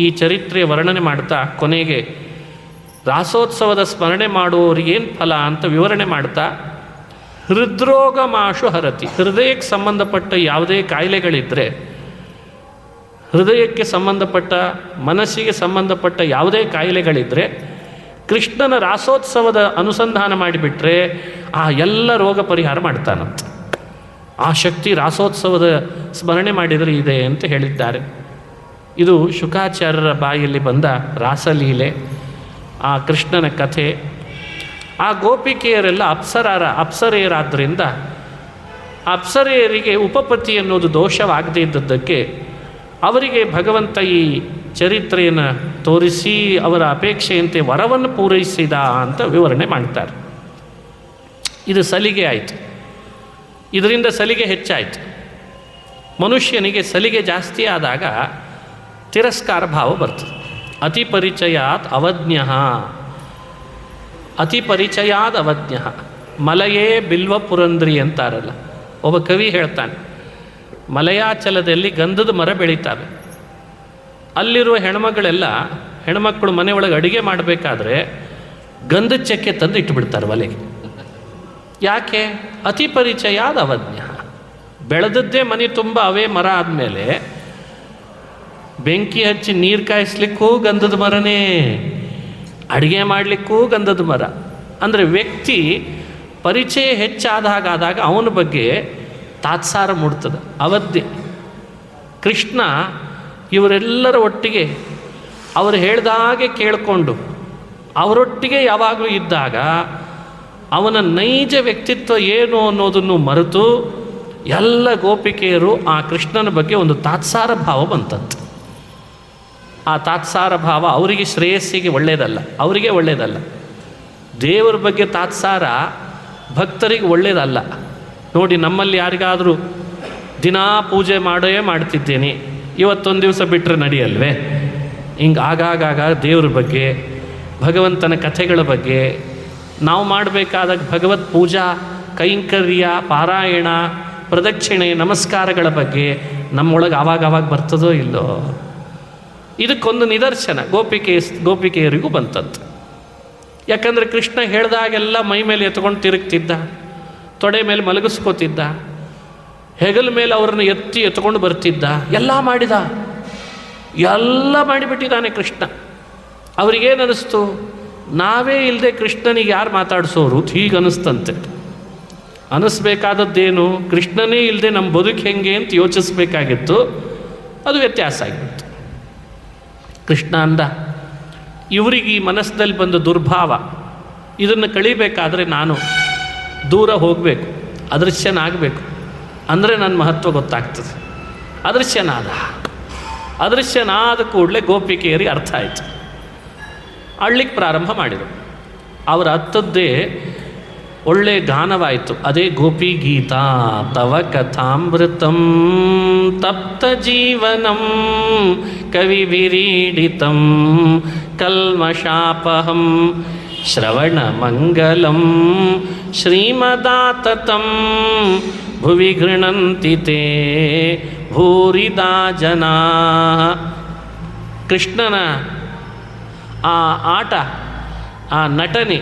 ಈ ಚರಿತ್ರೆಯ ವರ್ಣನೆ ಮಾಡ್ತಾ ಕೊನೆಗೆ ರಾಸೋತ್ಸವದ ಸ್ಮರಣೆ ಮಾಡುವವರಿಗೇನು ಫಲ ಅಂತ ವಿವರಣೆ ಮಾಡ್ತಾ, ಹೃದ್ರೋಗ ಮಾಶು ಹರತಿ. ಹೃದಯಕ್ಕೆ ಸಂಬಂಧಪಟ್ಟ ಯಾವುದೇ ಕಾಯಿಲೆಗಳಿದ್ದರೆ, ಹೃದಯಕ್ಕೆ ಸಂಬಂಧಪಟ್ಟ, ಮನಸ್ಸಿಗೆ ಸಂಬಂಧಪಟ್ಟ ಯಾವುದೇ ಕಾಯಿಲೆಗಳಿದ್ದರೆ ಕೃಷ್ಣನ ರಾಸೋತ್ಸವದ ಅನುಸಂಧಾನ ಮಾಡಿಬಿಟ್ರೆ ಆ ಎಲ್ಲ ರೋಗ ಪರಿಹಾರ ಮಾಡ್ತಾನಂತೆ. ಆ ಶಕ್ತಿ ರಾಸೋತ್ಸವದ ಸ್ಮರಣೆ ಮಾಡಿದರೆ ಇದೆ ಅಂತ ಹೇಳಿದ್ದಾರೆ. ಇದು ಶುಕಾಚಾರ್ಯರ ಬಾಯಲ್ಲಿ ಬಂದ ರಾಸಲೀಲೆ, ಆ ಕೃಷ್ಣನ ಕಥೆ. ಆ ಗೋಪಿಕೆಯರೆಲ್ಲ ಅಪ್ಸರೆಯರಾದ್ದರಿಂದ ಅಪ್ಸರೆಯರಿಗೆ ಉಪಪತಿ ಅನ್ನೋದು ದೋಷವಾಗದೇ ಇದ್ದದ್ದಕ್ಕೆ ಅವರಿಗೆ ಭಗವಂತ ಈ ಚರಿತ್ರೆಯನ್ನು ತೋರಿಸಿ ಅವರ ಅಪೇಕ್ಷೆಯಂತೆ ವರವನ್ನು ಪೂರೈಸಿದ ಅಂತ ವಿವರಣೆ ಮಾಡ್ತಾರೆ. ಇದು ಸಲಿಗೆ ಆಯಿತು. ಇದರಿಂದ ಸಲಿಗೆ ಹೆಚ್ಚಾಯಿತು. ಮನುಷ್ಯನಿಗೆ ಸಲಿಗೆ ಜಾಸ್ತಿ ಆದಾಗ ತಿರಸ್ಕಾರ ಭಾವ ಬರ್ತದೆ. ಅತಿ ಪರಿಚಯಾತ್ ಅವಜ್ಞ, ಅತಿ ಪರಿಚಯಾದ್ ಅವಜ್ಞ, ಮಲಯೇ ಬಿಲ್ವ ಪುರಂದ್ರಿ ಅಂತಾರಲ್ಲ. ಒಬ್ಬ ಕವಿ ಹೇಳ್ತಾನೆ, ಮಲಯಾಚಲದಲ್ಲಿ ಗಂಧದ ಮರ ಬೆಳೀತಾವೆ. ಅಲ್ಲಿರುವ ಹೆಣ್ಮಕ್ಕಳು ಮನೆಯೊಳಗೆ ಅಡುಗೆ ಮಾಡಬೇಕಾದ್ರೆ ಗಂಧದ ಚಕ್ಕೆ ತಂದು ಇಟ್ಟುಬಿಡ್ತಾರೆ ಒಲೆಗೆ. ಯಾಕೆ? ಅತಿ ಪರಿಚಯಾದ ಅವಜ್ಞ. ಬೆಳೆದದ್ದೇ ಮನೆ ತುಂಬ ಅವೇ ಮರ ಆದಮೇಲೆ ಬೆಂಕಿ ಹಚ್ಚಿ ನೀರು ಕಾಯಿಸ್ಲಿಕ್ಕೂ ಗಂಧದ ಮರನೇ, ಅಡುಗೆ ಮಾಡಲಿಕ್ಕೂ ಗಂಧದ ಮರ. ಅಂದರೆ ವ್ಯಕ್ತಿ ಪರಿಚಯ ಹೆಚ್ಚಾದಾಗ ಅವನ ಬಗ್ಗೆ ತಾತ್ಸಾರ ಮೂಡ್ತದೆ, ಅವದ್ದೆ. ಕೃಷ್ಣ ಇವರೆಲ್ಲರ ಒಟ್ಟಿಗೆ ಅವರು ಹೇಳ್ದಾಗೆ ಕೇಳಿಕೊಂಡು ಅವರೊಟ್ಟಿಗೆ ಯಾವಾಗಲೂ ಇದ್ದಾಗ ಅವನ ನೈಜ ವ್ಯಕ್ತಿತ್ವ ಏನು ಅನ್ನೋದನ್ನು ಮರೆತು ಎಲ್ಲ ಗೋಪಿಕೆಯರು ಆ ಕೃಷ್ಣನ ಬಗ್ಗೆ ಒಂದು ತಾತ್ಸಾರ ಭಾವ ಬಂತಂತೆ. ಆ ತಾತ್ಸಾರ ಭಾವ ಅವರಿಗೆ ಶ್ರೇಯಸ್ಸಿಗೆ ಒಳ್ಳೆಯದಲ್ಲ, ಅವರಿಗೆ ಒಳ್ಳೆಯದಲ್ಲ. ದೇವರ ಬಗ್ಗೆ ತಾತ್ಸಾರ ಭಕ್ತರಿಗೆ ಒಳ್ಳೆಯದಲ್ಲ. ನೋಡಿ, ನಮ್ಮಲ್ಲಿ ಯಾರಿಗಾದರೂ ದಿನಾ ಪೂಜೆ ಮಾಡ್ತಿದ್ದೇನೆ, ಇವತ್ತೊಂದು ದಿವಸ ಬಿಟ್ಟರೆ ನಡೆಯಲ್ವೇ? ಹಿಂಗೆ ಆಗಾಗ ದೇವ್ರ ಬಗ್ಗೆ, ಭಗವಂತನ ಕಥೆಗಳ ಬಗ್ಗೆ, ನಾವು ಮಾಡಬೇಕಾದಾಗ ಭಗವತ್ ಪೂಜಾ ಕೈಂಕರ್ಯ, ಪಾರಾಯಣ, ಪ್ರದಕ್ಷಿಣೆ, ನಮಸ್ಕಾರಗಳ ಬಗ್ಗೆ ನಮ್ಮೊಳಗೆ ಆವಾಗ ಬರ್ತದೋ ಇಲ್ಲೋ? ಇದಕ್ಕೊಂದು ನಿದರ್ಶನ ಗೋಪಿಕೆಯರಿಗೂ ಬಂತದ್ದು. ಯಾಕಂದರೆ ಕೃಷ್ಣ ಹೇಳಿದಾಗೆಲ್ಲ ಮೈ ಮೇಲೆ ಎತ್ಕೊಂಡು ತಿರುಗ್ತಿದ್ದ, ತೊಡೆ ಮೇಲೆ ಮಲಗಿಸ್ಕೋತಿದ್ದ, ಹೆಗಲ ಮೇಲೆ ಅವ್ರನ್ನ ಎತ್ಕೊಂಡು ಬರ್ತಿದ್ದ, ಎಲ್ಲ ಮಾಡಿಬಿಟ್ಟಿದ್ದಾನೆ ಕೃಷ್ಣ. ಅವ್ರಿಗೇನು ಅನ್ನಿಸ್ತು? ನಾವೇ ಇಲ್ಲದೆ ಕೃಷ್ಣನಿಗೆ ಯಾರು ಮಾತಾಡಿಸೋರು? ಹೀಗೆ ಅನ್ನಿಸ್ತಂತೆ. ಅನ್ನಿಸ್ಬೇಕಾದದ್ದೇನು? ಕೃಷ್ಣನೇ ಇಲ್ಲದೆ ನಮ್ಮ ಬದುಕು ಹೆಂಗೆ ಅಂತ ಯೋಚಿಸ್ಬೇಕಾಗಿತ್ತು. ಅದು ವ್ಯತ್ಯಾಸ ಆಗಿಬಿಡ್ತು. ಕೃಷ್ಣ ಅಂದ, ಇವರಿಗೆ ಈ ಮನಸ್ಸಿನಲ್ಲಿ ಬಂದ ದುರ್ಭಾವ, ಇದನ್ನು ಕಳಿಬೇಕಾದ್ರೆ ನಾನು ದೂರ ಹೋಗಬೇಕು, ಅದೃಶ್ಯನಾಗಬೇಕು. ಅಂದರೆ ನನ್ನ ಮಹತ್ವ ಗೊತ್ತಾಗ್ತದೆ. ಅದೃಶ್ಯನಾದ ಕೂಡಲೇ ಗೋಪಿಕೆಯರಿಗೆ ಅರ್ಥ ಆಯಿತು. ಅಳ್ಳಿಕ್ಕೆ ಪ್ರಾರಂಭ ಮಾಡಿದರು. ಅವರ ಹತ್ತದ್ದೇ ಒಳ್ಳೆ ಗಾನವಾಯಿತು. ಅದೇ ಗೋಪಿ ಗೀತಾ. ತವ ಕಥಾಮೃತಂ ತಪ್ತ ಜೀವನಂ ಕವಿ ವಿರೀಡಿತಂ ಕಲ್ಮಷಾಪಹಂ ಶ್ರವಣ ಮಂಗಲಂ ಶ್ರೀಮದಾತತಂ ಭುವಿ ಗೃಣಂತಿ ತೇ ಭೂರಿದಾ ಜನಾ. ಕೃಷ್ಣನ ಆ ಆಟ, ಆ ನಟನೆ,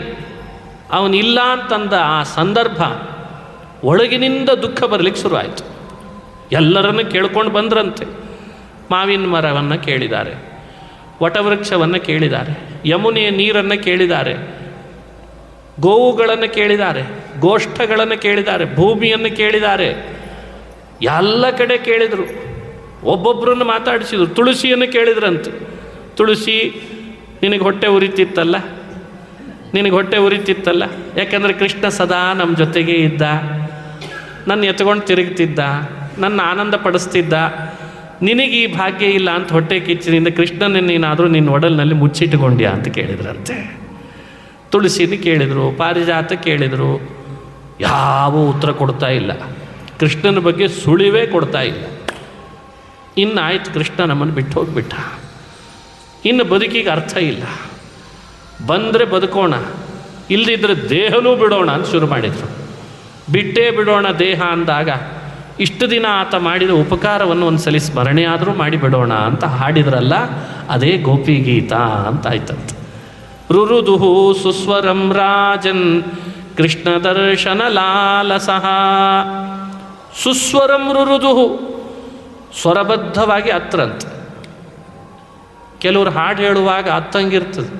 ಅವನಿಲ್ಲ ಅಂತಂದ ಆ ಸಂದರ್ಭ ಒಳಗಿನಿಂದ ದುಃಖ ಬರಲಿಕ್ಕೆ ಶುರುವಾಯಿತು. ಎಲ್ಲರನ್ನು ಕೇಳ್ಕೊಂಡು ಬಂದ್ರಂತೆ. ಮಾವಿನ ಮರವನ್ನು ಕೇಳಿದ್ದಾರೆ, ವಟವೃಕ್ಷವನ್ನು ಕೇಳಿದ್ದಾರೆ, ಯಮುನೆಯ ನೀರನ್ನು ಕೇಳಿದ್ದಾರೆ, ಗೋವುಗಳನ್ನು ಕೇಳಿದ್ದಾರೆ, ಗೋಷ್ಠಗಳನ್ನು ಕೇಳಿದ್ದಾರೆ, ಭೂಮಿಯನ್ನು ಕೇಳಿದ್ದಾರೆ. ಎಲ್ಲ ಕಡೆ ಕೇಳಿದರು. ಒಬ್ಬೊಬ್ಬರನ್ನು ಮಾತಾಡಿಸಿದರು. ತುಳಸಿಯನ್ನು ಕೇಳಿದ್ರಂತೆ. ತುಳಸಿ, ನಿನಗೆ ಹೊಟ್ಟೆ ಉರಿತಿತ್ತಲ್ಲ, ಯಾಕಂದರೆ ಕೃಷ್ಣ ಸದಾ ನಮ್ಮ ಜೊತೆಗೇ ಇದ್ದ, ನನ್ನ ಎತ್ಕೊಂಡು ತಿರುಗ್ತಿದ್ದ, ನನ್ನ ಆನಂದ ಪಡಿಸ್ತಿದ್ದ. ನಿನಗೆ ಈ ಭಾಗ್ಯ ಇಲ್ಲ ಅಂತ ಹೊಟ್ಟೆ ಕಿಚ್ಚಿನಿಂದ ಕೃಷ್ಣನ ನೀನಾದರೂ ನಿನ್ನ ಒಡಲಿನಲ್ಲಿ ಮುಚ್ಚಿಟ್ಟುಕೊಂಡ್ಯಾ ಅಂತ ಕೇಳಿದ್ರಂತೆ. ತುಳಸಿನ ಕೇಳಿದರು, ಪಾರಿಜಾತ ಕೇಳಿದರು. ಯಾವ ಉತ್ತರ ಕೊಡ್ತಾ ಇಲ್ಲ. ಕೃಷ್ಣನ ಬಗ್ಗೆ ಸುಳಿವೇ ಕೊಡ್ತಾ ಇಲ್ಲ. ಇನ್ನಾಯ್ತು, ಕೃಷ್ಣ ನಮ್ಮನ್ನು ಬಿಟ್ಟು ಹೋಗಿಬಿಟ್ಟ. ಇನ್ನು ಬದುಕಿಗೆ ಅರ್ಥ ಇಲ್ಲ. ಬಂದರೆ ಬದುಕೋಣ, ಇಲ್ಲದಿದ್ದರೆ ದೇಹನೂ ಬಿಡೋಣ ಅಂತ ಶುರು ಮಾಡಿದರು. ಬಿಟ್ಟೇ ಬಿಡೋಣ ದೇಹ ಅಂದಾಗ ಇಷ್ಟು ದಿನ ಆತ ಮಾಡಿದ ಉಪಕಾರವನ್ನು ಒಂದು ಸಲ ಸ್ಮರಣೆ ಆದರೂ ಮಾಡಿಬಿಡೋಣ ಅಂತ ಹಾಡಿದ್ರಲ್ಲ, ಅದೇ ಗೋಪಿ ಗೀತಾ ಅಂತ ಆಯ್ತಂತೆ. ರುರುದುಹು ಸುಸ್ವರಂ ರಾಜನ್ ಕೃಷ್ಣ ದರ್ಶನ ಲಾಲಸಃ. ಸುಸ್ವರಂ ರುರುದುಹು, ಸ್ವರಬದ್ಧವಾಗಿ ಅತ್ರಂತೆ. ಕೆಲವರು ಹಾಡು ಹೇಳುವಾಗ ಅತ್ತಂಗಿರ್ತದೆ.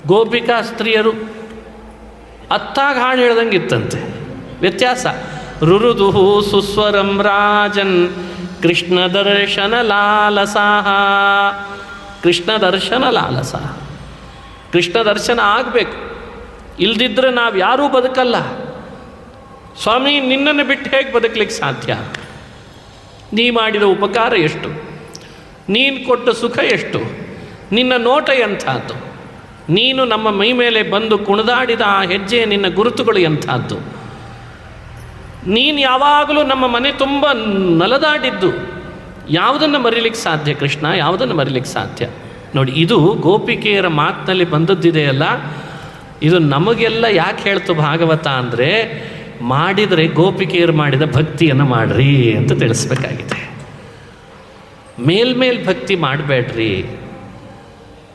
ಗೋಪಿಕಾ ಸ್ತ್ರೀಯರು ಅತ್ತಾಗ ಹಾಡು ಹೇಳ್ದಂಗೆ ಇತ್ತಂತೆ. ವ್ಯತ್ಯಾಸ. ರುರುದುಹು ಸುಸ್ವರಂ ರಾಜನ್ ಕೃಷ್ಣ ದರ್ಶನ ಲಾಲಸಃ. ಕೃಷ್ಣ ದರ್ಶನ ಲಾಲಸ. ಕೃಷ್ಣ ದರ್ಶನ ಆಗಬೇಕು. ಇಲ್ದಿದ್ರೆ ನಾವು ಯಾರೂ ಬದುಕಲ್ಲ. ಸ್ವಾಮಿ ನಿನ್ನನ್ನು ಬಿಟ್ಟು ಹೇಗೆ ಬದುಕಲಿಕ್ಕೆ ಸಾಧ್ಯ? ನೀ ಮಾಡಿದ ಉಪಕಾರ ಎಷ್ಟು, ನೀನು ಕೊಟ್ಟ ಸುಖ ಎಷ್ಟು, ನಿನ್ನ ನೋಟ ಎಂಥದ್ದು, ನೀನು ನಮ್ಮ ಮೈ ಮೇಲೆ ಬಂದು ಕುಣಿದಾಡಿದ ಆ ಹೆಜ್ಜೆ ನಿನ್ನ ಗುರುತುಗಳು ಎಂಥದ್ದು, ನೀನು ಯಾವಾಗಲೂ ನಮ್ಮ ಮನೆ ತುಂಬ ನಲದಾಡಿದ್ದು, ಯಾವುದನ್ನು ಮರೀಲಿಕ್ಕೆ ಸಾಧ್ಯ ಕೃಷ್ಣ, ಯಾವುದನ್ನು ಮರೀಲಿಕ್ಕೆ ಸಾಧ್ಯ? ನೋಡಿ, ಇದು ಗೋಪಿಕೆಯರ ಮಾತಿನಲ್ಲಿ ಬಂದದ್ದಿದೆಯಲ್ಲ, ಇದು ನಮಗೆಲ್ಲ ಯಾಕೆ ಹೇಳ್ತು ಭಾಗವತ ಅಂದರೆ, ಮಾಡಿದರೆ ಗೋಪಿಕೆಯರು ಮಾಡಿದ ಭಕ್ತಿಯನ್ನು ಮಾಡ್ರಿ ಅಂತ ತಿಳಿಸ್ಬೇಕಾಗಿದೆ. ಮೇಲ್ಮೇಲ್ ಭಕ್ತಿ ಮಾಡಬೇಡ್ರಿ.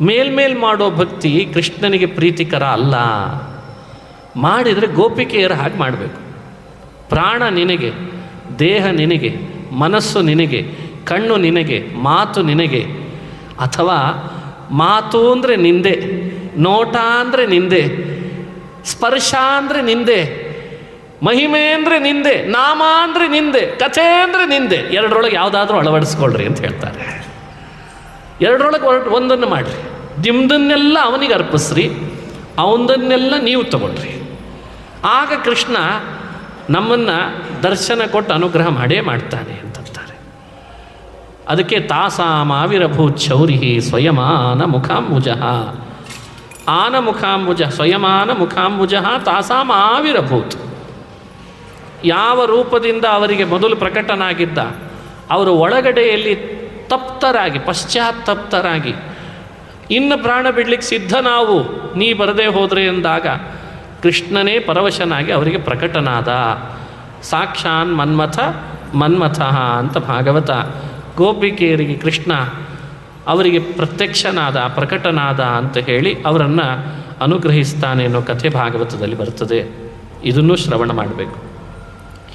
ಮೇಲ್ಮೇಲ್ ಮಾಡೋ ಭಕ್ತಿ ಕೃಷ್ಣನಿಗೆ ಪ್ರೀತಿಕರ ಅಲ್ಲ. ಮಾಡಿದರೆ ಗೋಪಿಕೆಯರ ಹಾಗೆ ಮಾಡಬೇಕು. ಪ್ರಾಣ ನಿನಗೆ, ದೇಹ ನಿನಗೆ, ಮನಸ್ಸು ನಿನಗೆ, ಕಣ್ಣು ನಿನಗೆ, ಮಾತು ನಿನಗೆ. ಅಥವಾ ಮಾತು ಅಂದರೆ ನಿಂದೆ, ನೋಟ ಅಂದರೆ ನಿಂದೆ, ಸ್ಪರ್ಶ ಅಂದರೆ ನಿಂದೆ, ಮಹಿಮೆ ಅಂದರೆ ನಿಂದೆ, ನಾಮ ಅಂದರೆ ನಿಂದೆ, ಕಥೆ ಅಂದರೆ ನಿಂದೆ. ಎರಡರೊಳಗೆ ಯಾವುದಾದ್ರೂ ಅಳವಡಿಸ್ಕೊಳ್ರಿ ಅಂತ ಹೇಳ್ತಾರೆ. ಎರಡರೊಳಗೆ ಒಂದನ್ನು ಮಾಡಿರಿ. ನಿಮ್ಮದನ್ನೆಲ್ಲ ಅವನಿಗೆ ಅರ್ಪಿಸ್ರಿ, ಅವನದನ್ನೆಲ್ಲ ನೀವು ತಗೊಳ್ರಿ. ಆಗ ಕೃಷ್ಣ ನಮ್ಮನ್ನು ದರ್ಶನ ಕೊಟ್ಟು ಅನುಗ್ರಹ ಮಾಡೇ ಮಾಡ್ತಾನೆ ಅಂತಂತಾರೆ. ಅದಕ್ಕೆ ತಾಸಾಮಾವಿರಭೂತ್ ಶೌರಿಹಿ ಸ್ವಯಮಾನ ಮುಖಾಂಬುಜ. ಆನ ಮುಖಾಂಬುಜ ಸ್ವಯಮಾನ ಮುಖಾಂಬುಜ ತಾಸಾಮಾವಿರಭೂತ್. ಯಾವ ರೂಪದಿಂದ ಅವರಿಗೆ ಮೊದಲು ಪ್ರಕಟನಾಗಿದ್ದ, ಅವರು ಒಳಗಡೆಯಲ್ಲಿ ತಪ್ತರಾಗಿ, ಪಶ್ಚಾತ್ತಪ್ತರಾಗಿ, ಇನ್ನು ಪ್ರಾಣ ಬಿಡಲಿಕ್ಕೆ ಸಿದ್ಧ ನಾವು, ನೀ ಬರದೇ ಹೋದರೆ ಎಂದಾಗ ಕೃಷ್ಣನೇ ಪರವಶನಾಗಿ ಅವರಿಗೆ ಪ್ರಕಟನಾದ. ಸಾಕ್ಷಾನ್ ಮನ್ಮಥ ಅಂತ ಭಾಗವತ ಗೋಪಿಕೆಯರಿಗೆ ಕೃಷ್ಣ ಅವರಿಗೆ ಪ್ರತ್ಯಕ್ಷನಾದ, ಪ್ರಕಟನಾದ ಅಂತ ಹೇಳಿ ಅವರನ್ನು ಅನುಗ್ರಹಿಸ್ತಾನೆ ಅನ್ನೋ ಕಥೆ ಭಾಗವತದಲ್ಲಿ ಬರ್ತದೆ. ಇದನ್ನು ಶ್ರವಣ ಮಾಡಬೇಕು.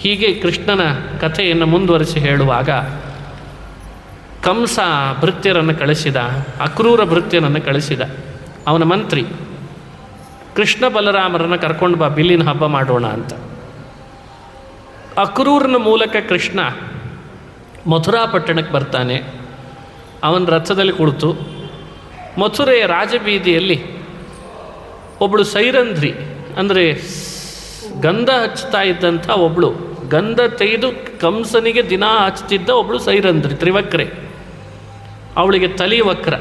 ಹೀಗೆ ಕೃಷ್ಣನ ಕಥೆಯನ್ನು ಮುಂದುವರಿಸಿ ಹೇಳುವಾಗ, ಕಂಸ ಭೃತ್ಯರನ್ನು ಕಳಿಸಿದ, ಅಕ್ರೂರ ಭೃತ್ಯನನ್ನು ಕಳಿಸಿದ. ಅವನ ಮಂತ್ರಿ ಕೃಷ್ಣ ಬಲರಾಮರನ್ನು ಕರ್ಕೊಂಡು ಬಾ, ಬಿಲ್ಲಿನ ಹಬ್ಬ ಮಾಡೋಣ ಅಂತ. ಅಕ್ರೂರನ ಮೂಲಕ ಕೃಷ್ಣ ಮಥುರಾ ಪಟ್ಟಣಕ್ಕೆ ಬರ್ತಾನೆ. ಅವನ ರಥದಲ್ಲಿ ಕುಳಿತು ಮಥುರೆಯ ರಾಜಬೀದಿಯಲ್ಲಿ ಒಬ್ಬಳು ಸೈರಂಧ್ರಿ, ಅಂದರೆ ಗಂಧ ಹಚ್ತಾ ಇದ್ದಂಥ ಒಬ್ಬಳು, ಗಂಧ ತೆಗೆದು ಕಂಸನಿಗೆ ದಿನ ಹಚ್ತಿದ್ದ ಒಬ್ಬಳು ಸೈರಂಧ್ರಿ, ತ್ರಿವಕ್ರೆ. ಅವಳಿಗೆ ತಲೆ ವಕ್ರ,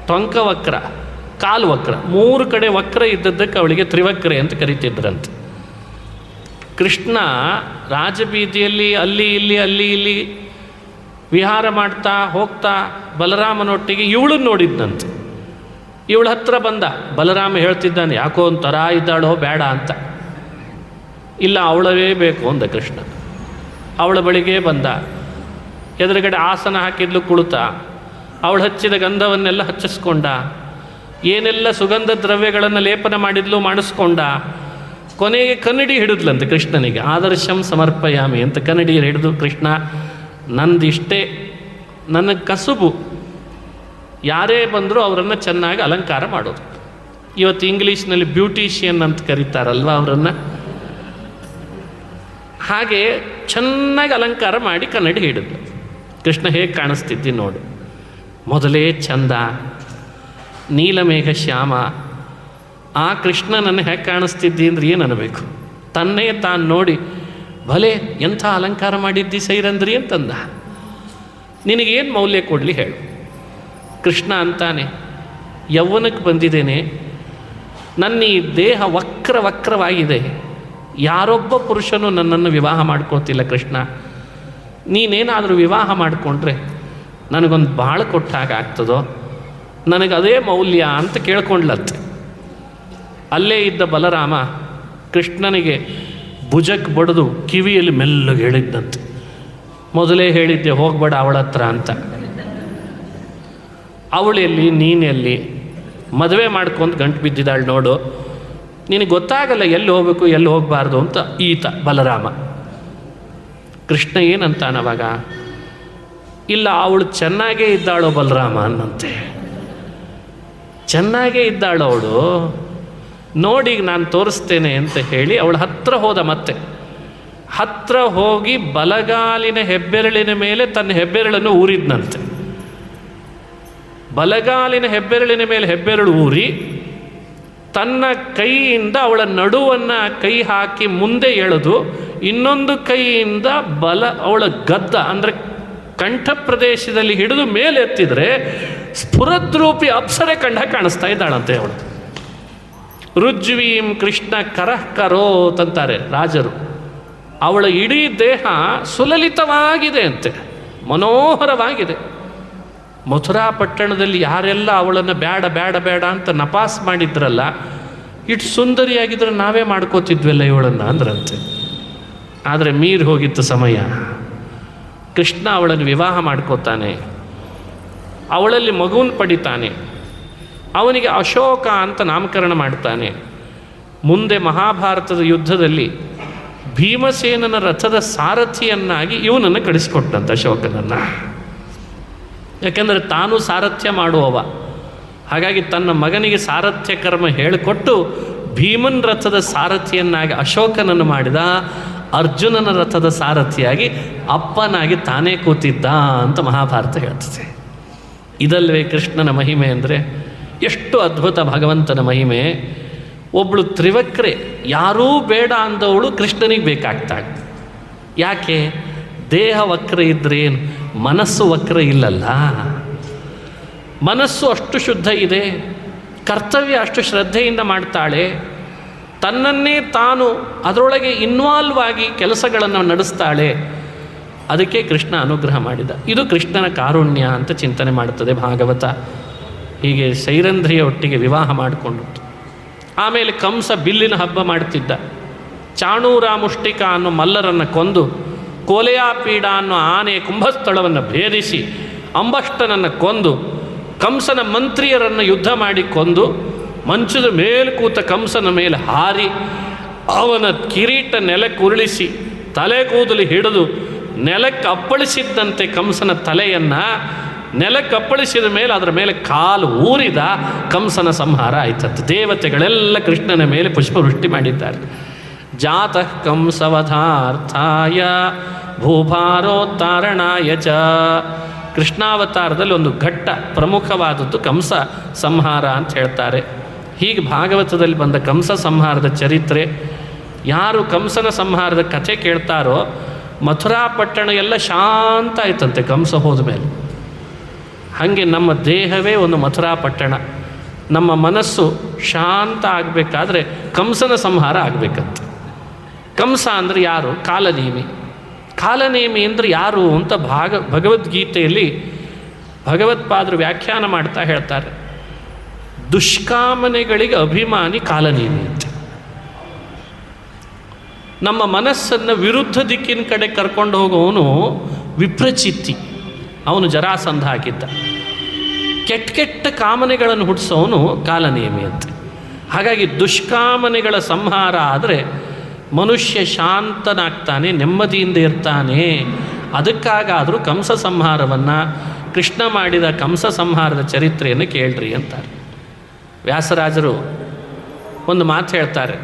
ಟೊಂಕ ವಕ್ರ, ಕಾಲು ವಕ್ರ, 3 ಕಡೆ ವಕ್ರ ಇದ್ದದ್ದಕ್ಕೆ ಅವಳಿಗೆ ತ್ರಿವಕ್ರೆ ಅಂತ ಕರೀತಿದ್ರಂತೆ. ಕೃಷ್ಣ ರಾಜಬೀದಿಯಲ್ಲಿ ಅಲ್ಲಿ ಇಲ್ಲಿ ವಿಹಾರ ಮಾಡ್ತಾ ಹೋಗ್ತಾ ಬಲರಾಮನೊಟ್ಟಿಗೆ ಇವಳನ್ನು ನೋಡಿದ್ದಂತೆ. ಇವಳ ಹತ್ರ ಬಂದ. ಬಲರಾಮ ಹೇಳ್ತಿದ್ದಾನೆ, ಯಾಕೋ ಒಂಥರ ಇದ್ದಾಳೋ ಬೇಡ ಅಂತ. ಇಲ್ಲ, ಅವಳವೇ ಬೇಕು ಅಂದ ಕೃಷ್ಣ. ಅವಳ ಬಳಿಗೆ ಬಂದ. ಎದುರುಗಡೆ ಆಸನ ಹಾಕಿದ್ಲು, ಕುಳಿತ. ಅವಳು ಹಚ್ಚಿದ ಗಂಧವನ್ನೆಲ್ಲ ಹಚ್ಚಿಸ್ಕೊಂಡ. ಏನೆಲ್ಲ ಸುಗಂಧ ದ್ರವ್ಯಗಳನ್ನು ಲೇಪನ ಮಾಡಿದ್ಲು ಮಾಡಿಸ್ಕೊಂಡ. ಕೊನೆಗೆ ಕನ್ನಡಿ ಹಿಡಿದ್ಲಂತೆ ಕೃಷ್ಣನಿಗೆ. ಆದರ್ಶಂ ಸಮರ್ಪಯಾಮಿ ಅಂತ ಕನ್ನಡಿ ಹಿಡಿದು, ಕೃಷ್ಣ ನಂದಿಷ್ಟೇ, ನನ್ನ ಕಸುಬು, ಯಾರೇ ಬಂದರೂ ಅವರನ್ನು ಚೆನ್ನಾಗಿ ಅಲಂಕಾರ ಮಾಡೋದು. ಇವತ್ತು ಇಂಗ್ಲೀಷ್ನಲ್ಲಿ ಬ್ಯೂಟಿಷಿಯನ್ ಅಂತ ಕರೀತಾರಲ್ವ ಅವರನ್ನು, ಹಾಗೆ ಚೆನ್ನಾಗಿ ಅಲಂಕಾರ ಮಾಡಿ ಕನ್ನಡಿ ಹಿಡಿದ್ಲು. ಕೃಷ್ಣ ಹೇಗೆ ಕಾಣಿಸ್ತಿದ್ದಿ ನೋಡು, ಮೊದಲೇ ಚಂದ, ನೀಲಮೇಘ ಶ್ಯಾಮ. ಆ ಕೃಷ್ಣನನ್ನು ಹೇಗೆ ಕಾಣಿಸ್ತಿದ್ದಿ ಅಂದ್ರೆ ಏನು ಅನ್ನಬೇಕು? ತನ್ನೇ ತಾನು ನೋಡಿ, ಭಲೆ ಎಂಥ ಅಲಂಕಾರ ಮಾಡಿದ್ದಿ ಸೈರಂದ್ರಿ ಅಂತಂದ. ನಿನಗೇನು ಮೌಲ್ಯ ಕೊಡಲಿ ಹೇಳು? ಕೃಷ್ಣ ಅಂತಾನೆ, ಯೌವನಕ್ಕೆ ಬಂದಿದ್ದೇನೆ, ನನ್ನ ಈ ದೇಹ ವಕ್ರವಾಗಿದೆ, ಯಾರೊಬ್ಬ ಪುರುಷನು ನನ್ನನ್ನು ವಿವಾಹ ಮಾಡ್ಕೋತಿಲ್ಲ ಕೃಷ್ಣ. ನೀನೇನಾದರೂ ವಿವಾಹ ಮಾಡಿಕೊಂಡ್ರೆ ನನಗೊಂದು ಬಾಳು ಕೊಟ್ಟಾಗ ಆಗ್ತದೋ, ನನಗದೇ ಮೌಲ್ಯ ಅಂತ ಕೇಳ್ಕೊಂಡ್ಲತ್ತೆ. ಅಲ್ಲೇ ಇದ್ದ ಬಲರಾಮ ಕೃಷ್ಣನಿಗೆ ಭುಜಕ್ಕೆ ಬಡಿದು ಕಿವಿಯಲ್ಲಿ ಮೆಲ್ಲಗೆ ಹೇಳಿದ್ದಂತೆ, ಮೊದಲೇ ಹೇಳಿದ್ದೆ ಹೋಗಬೇಡ ಅವಳ ಹತ್ರ ಅಂತ. ಅವಳೆಲ್ಲಿ ನೀನೆಲ್ಲಿ ಮದುವೆ ಮಾಡ್ಕೊಂಡು ಗಂಟು ಬಿದ್ದಿದ್ದಾಳೆ ನೋಡು, ನಿನಗೆ ಗೊತ್ತಾಗಲ್ಲ ಎಲ್ಲಿ ಹೋಗಬೇಕು ಎಲ್ಲಿ ಹೋಗಬಾರ್ದು ಅಂತ ಈತ ಬಲರಾಮ. ಕೃಷ್ಣ ಏನಂತಾನವಾಗ, ಇಲ್ಲ ಅವಳು ಚೆನ್ನಾಗೇ ಇದ್ದಾಳೋ ಬಲರಾಮ ಅನ್ನಂತೆ. ಚೆನ್ನಾಗೇ ಇದ್ದಾಳು ಅವಳು, ನೋಡಿ ನಾನು ತೋರಿಸ್ತೇನೆ ಅಂತ ಹೇಳಿ ಅವಳ ಹತ್ರ ಹೋದ. ಮತ್ತೆ ಹತ್ರ ಹೋಗಿ ಬಲಗಾಲಿನ ಹೆಬ್ಬೆರಳಿನ ಮೇಲೆ ತನ್ನ ಹೆಬ್ಬೆರಳನ್ನು ಊರಿದ್ನಂತೆ. ಬಲಗಾಲಿನ ಹೆಬ್ಬೆರಳಿನ ಮೇಲೆ ಹೆಬ್ಬೆರಳು ಊರಿ ತನ್ನ ಕೈಯಿಂದ ಅವಳ ನಡುವನ್ನು ಕೈ ಹಾಕಿ ಮುಂದೆ ಎಳೆದು ಇನ್ನೊಂದು ಕೈಯಿಂದ ಅವಳ ಗದ್ದ ಅಂದರೆ ಕಂಠ ಪ್ರದೇಶದಲ್ಲಿ ಹಿಡಿದು ಮೇಲೆ ಎತ್ತಿದರೆ ಸ್ಫುರದ್ರೂಪಿ ಅಪ್ಸರೆ ಕಾಣಿಸ್ತಾ ಇದ್ದಾಳಂತೆ ಅವಳು. ರುಜ್ವೀಂ ಕೃಷ್ಣ ಕರಃ ಕರೋತ್ ಅಂತಾರೆ ರಾಜರು. ಅವಳ ಇಡೀ ದೇಹ ಸುಲಲಿತವಾಗಿದೆ ಅಂತೆ, ಮನೋಹರವಾಗಿದೆ. ಮಥುರಾ ಪಟ್ಟಣದಲ್ಲಿ ಯಾರೆಲ್ಲ ಅವಳನ್ನು ಬೇಡ ಬೇಡ ಬೇಡ ಅಂತ ನಪಾಸ್ ಮಾಡಿದ್ರಲ್ಲ, ಇಟ್ಟು ಸುಂದರಿಯಾಗಿದ್ರೆ ನಾವೇ ಮಾಡ್ಕೋತಿದ್ವಲ್ಲ ಇವಳನ್ನು ಅಂದ್ರಂತೆ. ಆದರೆ ಮೀರಿ ಹೋಗಿತ್ತು ಸಮಯ. ಕೃಷ್ಣ ಅವಳನ್ನು ವಿವಾಹ ಮಾಡ್ಕೋತಾನೆ, ಅವಳಲ್ಲಿ ಮಗುವನ್ನು ಪಡಿತಾನೆ, ಅವನಿಗೆ ಅಶೋಕ ಅಂತ ನಾಮಕರಣ ಮಾಡ್ತಾನೆ. ಮುಂದೆ ಮಹಾಭಾರತದ ಯುದ್ಧದಲ್ಲಿ ಭೀಮಸೇನನ ರಥದ ಸಾರಥಿಯನ್ನಾಗಿ ಇವನನ್ನು ಕಳಿಸ್ಕೊಟ್ಟಂತ ಅಶೋಕನನ್ನು. ಯಾಕೆಂದರೆ ತಾನು ಸಾರಥ್ಯ ಮಾಡುವವ, ಹಾಗಾಗಿ ತನ್ನ ಮಗನಿಗೆ ಸಾರಥ್ಯ ಕರ್ಮ ಹೇಳಿಕೊಟ್ಟು ಭೀಮನ್ ರಥದ ಸಾರಥಿಯನ್ನಾಗಿ ಅಶೋಕನನ್ನು ಮಾಡಿದ. ಅರ್ಜುನನ ರಥದ ಸಾರಥಿಯಾಗಿ ಅಪ್ಪನಾಗಿ ತಾನೇ ಕೂತಿದ್ದ ಅಂತ ಮಹಾಭಾರತ ಹೇಳ್ತದೆ. ಇದಲ್ವೇ ಕೃಷ್ಣನ ಮಹಿಮೆ ಅಂದರೆ? ಎಷ್ಟು ಅದ್ಭುತ ಭಗವಂತನ ಮಹಿಮೆ. ಒಬ್ಬಳು ತ್ರಿವಕ್ರೆ, ಯಾರೂ ಬೇಡ ಅಂದವಳು ಕೃಷ್ಣನಿಗೆ ಬೇಕಾಗ್ತಾಳೆ. ಯಾಕೆ? ದೇಹ ವಕ್ರ ಇದ್ರೇನು, ಮನಸ್ಸು ವಕ್ರ ಇಲ್ಲಲ್ಲ. ಮನಸ್ಸು ಅಷ್ಟು ಶುದ್ಧ ಇದೆ, ಕರ್ತವ್ಯ ಅಷ್ಟು ಶ್ರದ್ಧೆಯಿಂದ ಮಾಡ್ತಾಳೆ, ತನ್ನನ್ನೇ ತಾನು ಅದರೊಳಗೆ ಇನ್ವಾಲ್ವ್ ಆಗಿ ಕೆಲಸಗಳನ್ನು ನಡೆಸ್ತಾಳೆ. ಅದಕ್ಕೆ ಕೃಷ್ಣ ಅನುಗ್ರಹ ಮಾಡಿದ. ಇದು ಕೃಷ್ಣನ ಕಾರುಣ್ಯ ಅಂತ ಚಿಂತನೆ ಮಾಡುತ್ತದೆ ಭಾಗವತ. ಹೀಗೆ ಸೈರಂಧ್ರಿಯ ಒಟ್ಟಿಗೆ ವಿವಾಹ ಮಾಡಿಕೊಂಡು ಆಮೇಲೆ ಕಂಸ ಬಿಲ್ಲಿನ ಹಬ್ಬ ಮಾಡ್ತಿದ್ದ. ಚಾಣೂರ ಮುಷ್ಟಿಕ ಅನ್ನೋ ಮಲ್ಲರನ್ನು ಕೊಂದು, ಕೋಲೆಯಾಪೀಡ ಅನ್ನೋ ಆನೆ ಕುಂಭಸ್ಥಳವನ್ನು ಭೇದಿಸಿ, ಅಂಬಷ್ಟನನ್ನು ಕೊಂದು, ಕಂಸನ ಮಂತ್ರಿಯರನ್ನು ಯುದ್ಧ ಮಾಡಿ ಕೊಂದು, ಮಂಚದ ಮೇಲೆ ಕೂತ ಕಂಸನ ಮೇಲೆ ಹಾರಿ ಅವನ ಕಿರೀಟ ನೆಲಕ್ಕೆ ಉರುಳಿಸಿ ತಲೆ ಕೂದಲು ಹಿಡಿದು ನೆಲಕ್ಕೆ ಅಪ್ಪಳಿಸಿದ್ದಂತೆ ಕಂಸನ ತಲೆಯನ್ನು ನೆಲಕ್ಕೆ ಅಪ್ಪಳಿಸಿದ ಮೇಲೆ ಅದರ ಮೇಲೆ ಕಾಲು ಊರಿದ ಕಂಸನ ಸಂಹಾರ ಆಯ್ತದ್ದು. ದೇವತೆಗಳೆಲ್ಲ ಕೃಷ್ಣನ ಮೇಲೆ ಪುಷ್ಪವೃಷ್ಟಿ ಮಾಡಿದ್ದಾರೆ. ಜಾತಃ ಕಂಸವಧಾರ್ಥಾಯ ಭೂಭಾರೋತ್ತಾರಣಾಯ ಚ. ಕೃಷ್ಣಾವತಾರದಲ್ಲಿ ಒಂದು ಘಟ್ಟ ಪ್ರಮುಖವಾದದ್ದು ಕಂಸ ಸಂಹಾರ ಅಂತ ಹೇಳ್ತಾರೆ. ಹೀಗೆ ಭಾಗವತದಲ್ಲಿ ಬಂದ ಕಂಸ ಸಂಹಾರದ ಚರಿತ್ರೆ, ಯಾರು ಕಂಸನ ಸಂಹಾರದ ಕಥೆ ಕೇಳ್ತಾರೋ ಮಥುರಾ ಪಟ್ಟಣ ಎಲ್ಲ ಶಾಂತ ಆಯ್ತಂತೆ ಕಂಸ ಹೋದ ಮೇಲೆ. ಹಾಗೆ ನಮ್ಮ ದೇಹವೇ ಒಂದು ಮಥುರಾ ಪಟ್ಟಣ. ನಮ್ಮ ಮನಸ್ಸು ಶಾಂತ ಆಗಬೇಕಾದ್ರೆ ಕಂಸನ ಸಂಹಾರ ಆಗಬೇಕಂತೆ. ಕಂಸ ಅಂದರೆ ಯಾರು? ಕಾಲನೇಮಿ. ಕಾಲನೇಮಿ ಅಂದರೆ ಯಾರು ಅಂತ ಭಗವದ್ಗೀತೆಯಲ್ಲಿ ಭಗವತ್ಪಾದರು ವ್ಯಾಖ್ಯಾನ ಮಾಡ್ತಾ ಹೇಳ್ತಾರೆ. ದುಷ್ಕಾಮನೆಗಳಿಗೆ ಅಭಿಮಾನಿ ಕಾಲನೇಮಿ ಅಂತ. ನಮ್ಮ ಮನಸ್ಸನ್ನು ವಿರುದ್ಧ ದಿಕ್ಕಿನ ಕಡೆ ಕರ್ಕೊಂಡು ಹೋಗೋವನು ವಿಪ್ರಚಿತ್ತಿ, ಅವನು ಜರಾಸಂಧ ಹಾಕಿದ್ದ. ಕೆಟ್ಟ ಕೆಟ್ಟ ಕಾಮನೆಗಳನ್ನು ಹುಟ್ಟಿಸೋನು ಕಾಲನೇಮಿ ಅಂತ. ಹಾಗಾಗಿ ದುಷ್ಕಾಮನೆಗಳ ಸಂಹಾರ ಆದರೆ ಮನುಷ್ಯ ಶಾಂತನಾಗ್ತಾನೆ, ನೆಮ್ಮದಿಯಿಂದ ಇರ್ತಾನೆ. ಅದಕ್ಕಾಗಾದರೂ ಕಂಸ ಸಂಹಾರವನ್ನು, ಕೃಷ್ಣ ಮಾಡಿದ ಕಂಸ ಸಂಹಾರದ ಚರಿತ್ರೆಯನ್ನು ಕೇಳ್ರಿ ಅಂತಾರೆ. ವ್ಯಾಸರಾಜರು ಒಂದು ಮಾತು ಹೇಳ್ತಾರೆ.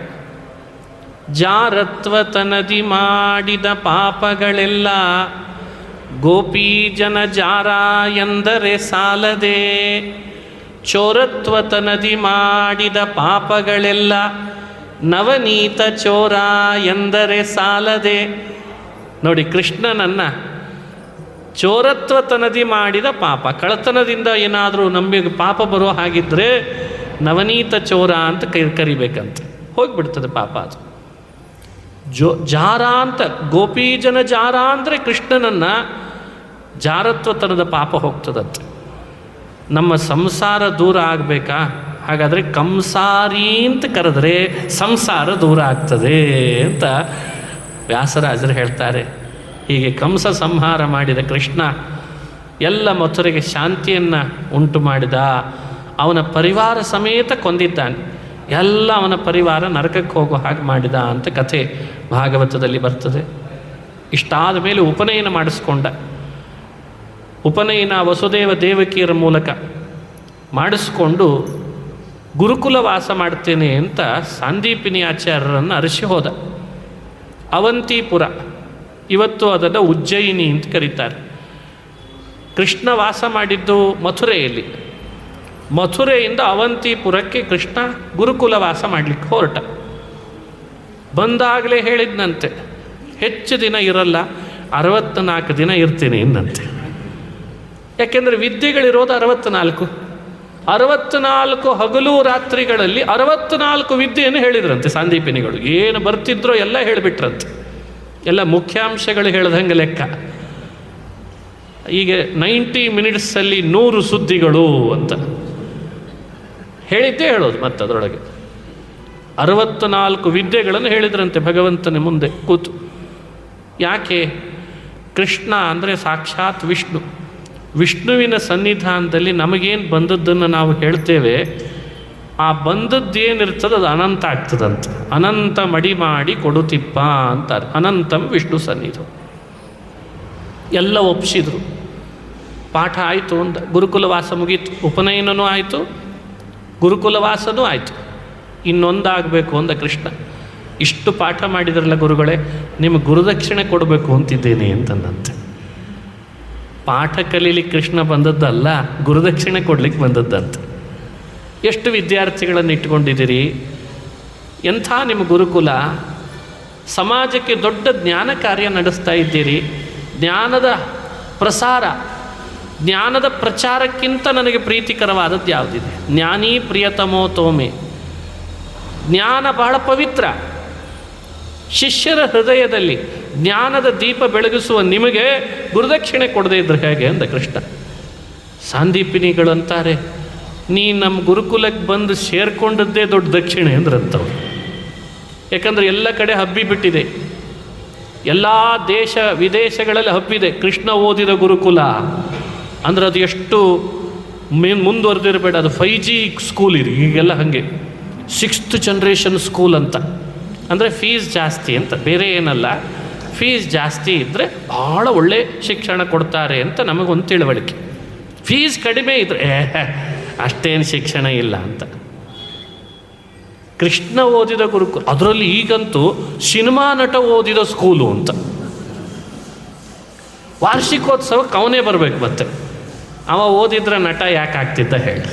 ಜಾರತ್ವತನದಿ ಮಾಡಿದ ಪಾಪಗಳೆಲ್ಲ ಗೋಪೀಜನ ಜಾರ ಎಂದರೆ ಸಾಲದೆ, ಚೋರತ್ವತನದಿ ಮಾಡಿದ ಪಾಪಗಳೆಲ್ಲ ನವನೀತ ಚೋರ ಎಂದರೆ ಸಾಲದೆ. ನೋಡಿ, ಕೃಷ್ಣನನ್ನು ಚೋರತ್ವತನದಿ ಮಾಡಿದ ಪಾಪ, ಕಳ್ಳತನದಿಂದ ಏನಾದರೂ ನಮಗೆ ಪಾಪ ಬರೋ ಹಾಗಿದ್ದರೆ ನವನೀತ ಚೋರ ಅಂತ ಕರಿಬೇಕಂತೆ. ಹೋಗಿಬಿಡ್ತದೆ ಪಾಪ ಅದು. ಜಾರ ಅಂತ, ಗೋಪೀಜನ ಜಾರ ಅಂದರೆ ಕೃಷ್ಣನನ್ನು ಜಾರತ್ವತನದ ಪಾಪ ಹೋಗ್ತದಂತೆ. ನಮ್ಮ ಸಂಸಾರ ದೂರ ಆಗಬೇಕಾ? ಹಾಗಾದರೆ ಕಂಸಾರಿ ಅಂತ ಕರೆದ್ರೆ ಸಂಸಾರ ದೂರ ಆಗ್ತದೆ ಅಂತ ವ್ಯಾಸರಾಜರು ಹೇಳ್ತಾರೆ. ಹೀಗೆ ಕಂಸ ಸಂಹಾರ ಮಾಡಿದ ಕೃಷ್ಣ ಎಲ್ಲ ಮಥುರೆಗೆ ಶಾಂತಿಯನ್ನು ಉಂಟು ಮಾಡಿದ. ಅವನ ಪರಿವಾರ ಸಮೇತ ಕೊಂದಿದ್ದಾನೆ. ಎಲ್ಲ ಅವನ ಪರಿವಾರ ನರಕಕ್ಕೆ ಹೋಗೋ ಹಾಗೆ ಮಾಡಿದ ಅಂತ ಕಥೆ ಭಾಗವತದಲ್ಲಿ ಬರ್ತದೆ. ಇಷ್ಟಾದ ಮೇಲೆ ಉಪನಯನ ಮಾಡಿಸ್ಕೊಂಡ. ಉಪನಯನ ವಸುದೇವ ದೇವಕಿಯರ ಮೂಲಕ ಮಾಡಿಸ್ಕೊಂಡು ಗುರುಕುಲ ವಾಸ ಮಾಡ್ತೇನೆ ಅಂತ ಸಾಂದೀಪಿನಿ ಆಚಾರ್ಯರನ್ನು ಅರಸಿ ಹೋದ. ಅವಂತಿಪುರ, ಇವತ್ತು ಅದನ್ನು ಉಜ್ಜಯಿನಿ ಅಂತ ಕರೀತಾರೆ. ಕೃಷ್ಣ ವಾಸ ಮಾಡಿದ್ದು ಮಥುರೆಯಲ್ಲಿ. ಮಥುರೆಯಿಂದ ಅವಂತಿಪುರಕ್ಕೆ ಕೃಷ್ಣ ಗುರುಕುಲವಾಸ ಮಾಡಲಿಕ್ಕೆ ಹೊರಟ. ಬಂದಾಗಲೇ ಹೇಳಿದ್ನಂತೆ, ಹೆಚ್ಚು ದಿನ ಇರಲ್ಲ, 64 ದಿನ ಇರ್ತೀನಿ ಇನ್ನಂತೆ. ಯಾಕೆಂದರೆ ವಿದ್ಯೆಗಳಿರೋದು 64 ಹಗಲು ರಾತ್ರಿಗಳಲ್ಲಿ 64 ವಿದ್ಯೆಯನ್ನು ಹೇಳಿದ್ರಂತೆ ಸಾಂದೀಪಿನಿಗಳು. ಏನು ಬರ್ತಿದ್ರೋ ಎಲ್ಲ ಹೇಳಿಬಿಟ್ರಂತೆ, ಎಲ್ಲ ಮುಖ್ಯಾಂಶಗಳು ಹೇಳ್ದಂಗೆ ಲೆಕ್ಕ. ಈಗ 90 ಮಿನಿಟ್ಸಲ್ಲಿ 100 ಸುದ್ದಿಗಳು ಅಂತ ಹೇಳಿದ್ದೇ ಹೇಳೋದು. ಮತ್ತು ಅದರೊಳಗೆ 64 ವಿದ್ಯೆಗಳನ್ನು ಹೇಳಿದ್ರಂತೆ ಭಗವಂತನ ಮುಂದೆ ಕೂತು. ಯಾಕೆ? ಕೃಷ್ಣ ಅಂದರೆ ಸಾಕ್ಷಾತ್ ವಿಷ್ಣು. ವಿಷ್ಣುವಿನ ಸನ್ನಿಧಾನದಲ್ಲಿ ನಮಗೇನು ಬಂದದ್ದನ್ನು ನಾವು ಹೇಳ್ತೇವೆ, ಆ ಬಂದದ್ದೇನಿರ್ತದೆ ಅದು ಅನಂತ ಆಗ್ತದಂತೆ. ಅನಂತ ಮಡಿ ಮಾಡಿ ಕೊಡುತ್ತಿಪ್ಪ ಅಂತಾರೆ. ಅನಂತಂ ವಿಷ್ಣು ಸನ್ನಿಧಿ. ಎಲ್ಲ ಒಪ್ಪಿಸಿದ್ರು. ಪಾಠ ಆಯಿತು ಅಂತ ಗುರುಕುಲವಾಸ ಮುಗೀತು. ಉಪನಯನವೂ ಆಯಿತು, ಗುರುಕುಲವಾಸನೂ ಆಯಿತು. ಇನ್ನೊಂದಾಗಬೇಕು ಅಂದ ಕೃಷ್ಣ. ಇಷ್ಟು ಪಾಠ ಮಾಡಿದ್ರಲ್ಲ ಗುರುಗಳೇ, ನಿಮಗೆ ಗುರುದಕ್ಷಿಣೆ ಕೊಡಬೇಕು ಅಂತಿದ್ದೇನೆ ಅಂತಂದಂತೆ. ಪಾಠ ಕಲೀಲಿಕ್ಕೆ ಕೃಷ್ಣ ಬಂದದ್ದಲ್ಲ, ಗುರುದಕ್ಷಿಣೆ ಕೊಡ್ಲಿಕ್ಕೆ ಬಂದದ್ದಂತೆ. ಎಷ್ಟು ವಿದ್ಯಾರ್ಥಿಗಳನ್ನು ಇಟ್ಕೊಂಡಿದ್ದೀರಿ, ಎಂಥ ನಿಮ್ಮ ಗುರುಕುಲ, ಸಮಾಜಕ್ಕೆ ದೊಡ್ಡ ಜ್ಞಾನ ಕಾರ್ಯ ನಡೆಸ್ತಾ ಇದ್ದೀರಿ. ಜ್ಞಾನದ ಪ್ರಸಾರ, ಜ್ಞಾನದ ಪ್ರಚಾರಕ್ಕಿಂತ ನನಗೆ ಪ್ರೀತಿಕರವಾದದ್ದು ಯಾವುದಿದೆ? ಜ್ಞಾನೀ ಪ್ರಿಯತಮೋ ತೋಮೆ. ಜ್ಞಾನ ಬಹಳ ಪವಿತ್ರ. ಶಿಷ್ಯರ ಹೃದಯದಲ್ಲಿ ಜ್ಞಾನದ ದೀಪ ಬೆಳಗಿಸುವ ನಿಮಗೆ ಗುರುದಕ್ಷಿಣೆ ಕೊಡದೇ ಇದ್ರೆ ಹೇಗೆ ಅಂದ ಕೃಷ್ಣ. ಸಾಂದೀಪಿನಿಗಳಂತಾರೆ, ನೀ ನಮ್ಮ ಗುರುಕುಲಕ್ಕೆ ಬಂದು ಸೇರ್ಕೊಂಡದ್ದೇ ದೊಡ್ಡ ದಕ್ಷಿಣೆ ಅಂದ್ರಂಥವ್ರು. ಯಾಕಂದರೆ ಎಲ್ಲ ಕಡೆ ಹಬ್ಬಿಬಿಟ್ಟಿದೆ, ಎಲ್ಲ ದೇಶ ವಿದೇಶಗಳಲ್ಲಿ ಹಬ್ಬಿದೆ ಕೃಷ್ಣ ಓದಿದ ಗುರುಕುಲ ಅಂದ್ರೆ. ಅದು ಎಷ್ಟು ಮುಂದುವರೆದಿರಬೇಡ, ಅದು 5G ಸ್ಕೂಲ್ ಇದೆ ಈಗೆಲ್ಲ. ಹಾಗೆ 6th ಜನರೇಷನ್ ಸ್ಕೂಲ್ ಅಂತ. ಅಂದರೆ ಫೀಸ್ ಜಾಸ್ತಿ ಅಂತ, ಬೇರೆ ಏನಲ್ಲ. ಫೀಸ್ ಜಾಸ್ತಿ ಇದ್ದರೆ ಭಾಳ ಒಳ್ಳೆ ಶಿಕ್ಷಣ ಕೊಡ್ತಾರೆ ಅಂತ ನಮಗೊಂದು ತಿಳುವಳಿಕೆ. ಫೀಸ್ ಕಡಿಮೆ ಇದ್ದರೆ ಅಷ್ಟೇನು ಶಿಕ್ಷಣ ಇಲ್ಲ ಅಂತ. ಕೃಷ್ಣ ಓದಿದ ಗುರುಕುಲ, ಅದರಲ್ಲಿ ಈಗಂತೂ ಸಿನಿಮಾ ನಟ ಓದಿದ ಸ್ಕೂಲು ಅಂತ. ವಾರ್ಷಿಕೋತ್ಸವಕ್ಕೆ ಅವನೇ ಬರಬೇಕು. ಮತ್ತೆ ಅವ ಓದಿದ್ರೆ ನಟ ಯಾಕೆ ಆಗ್ತಿದ್ದ ಹೇಳಿ?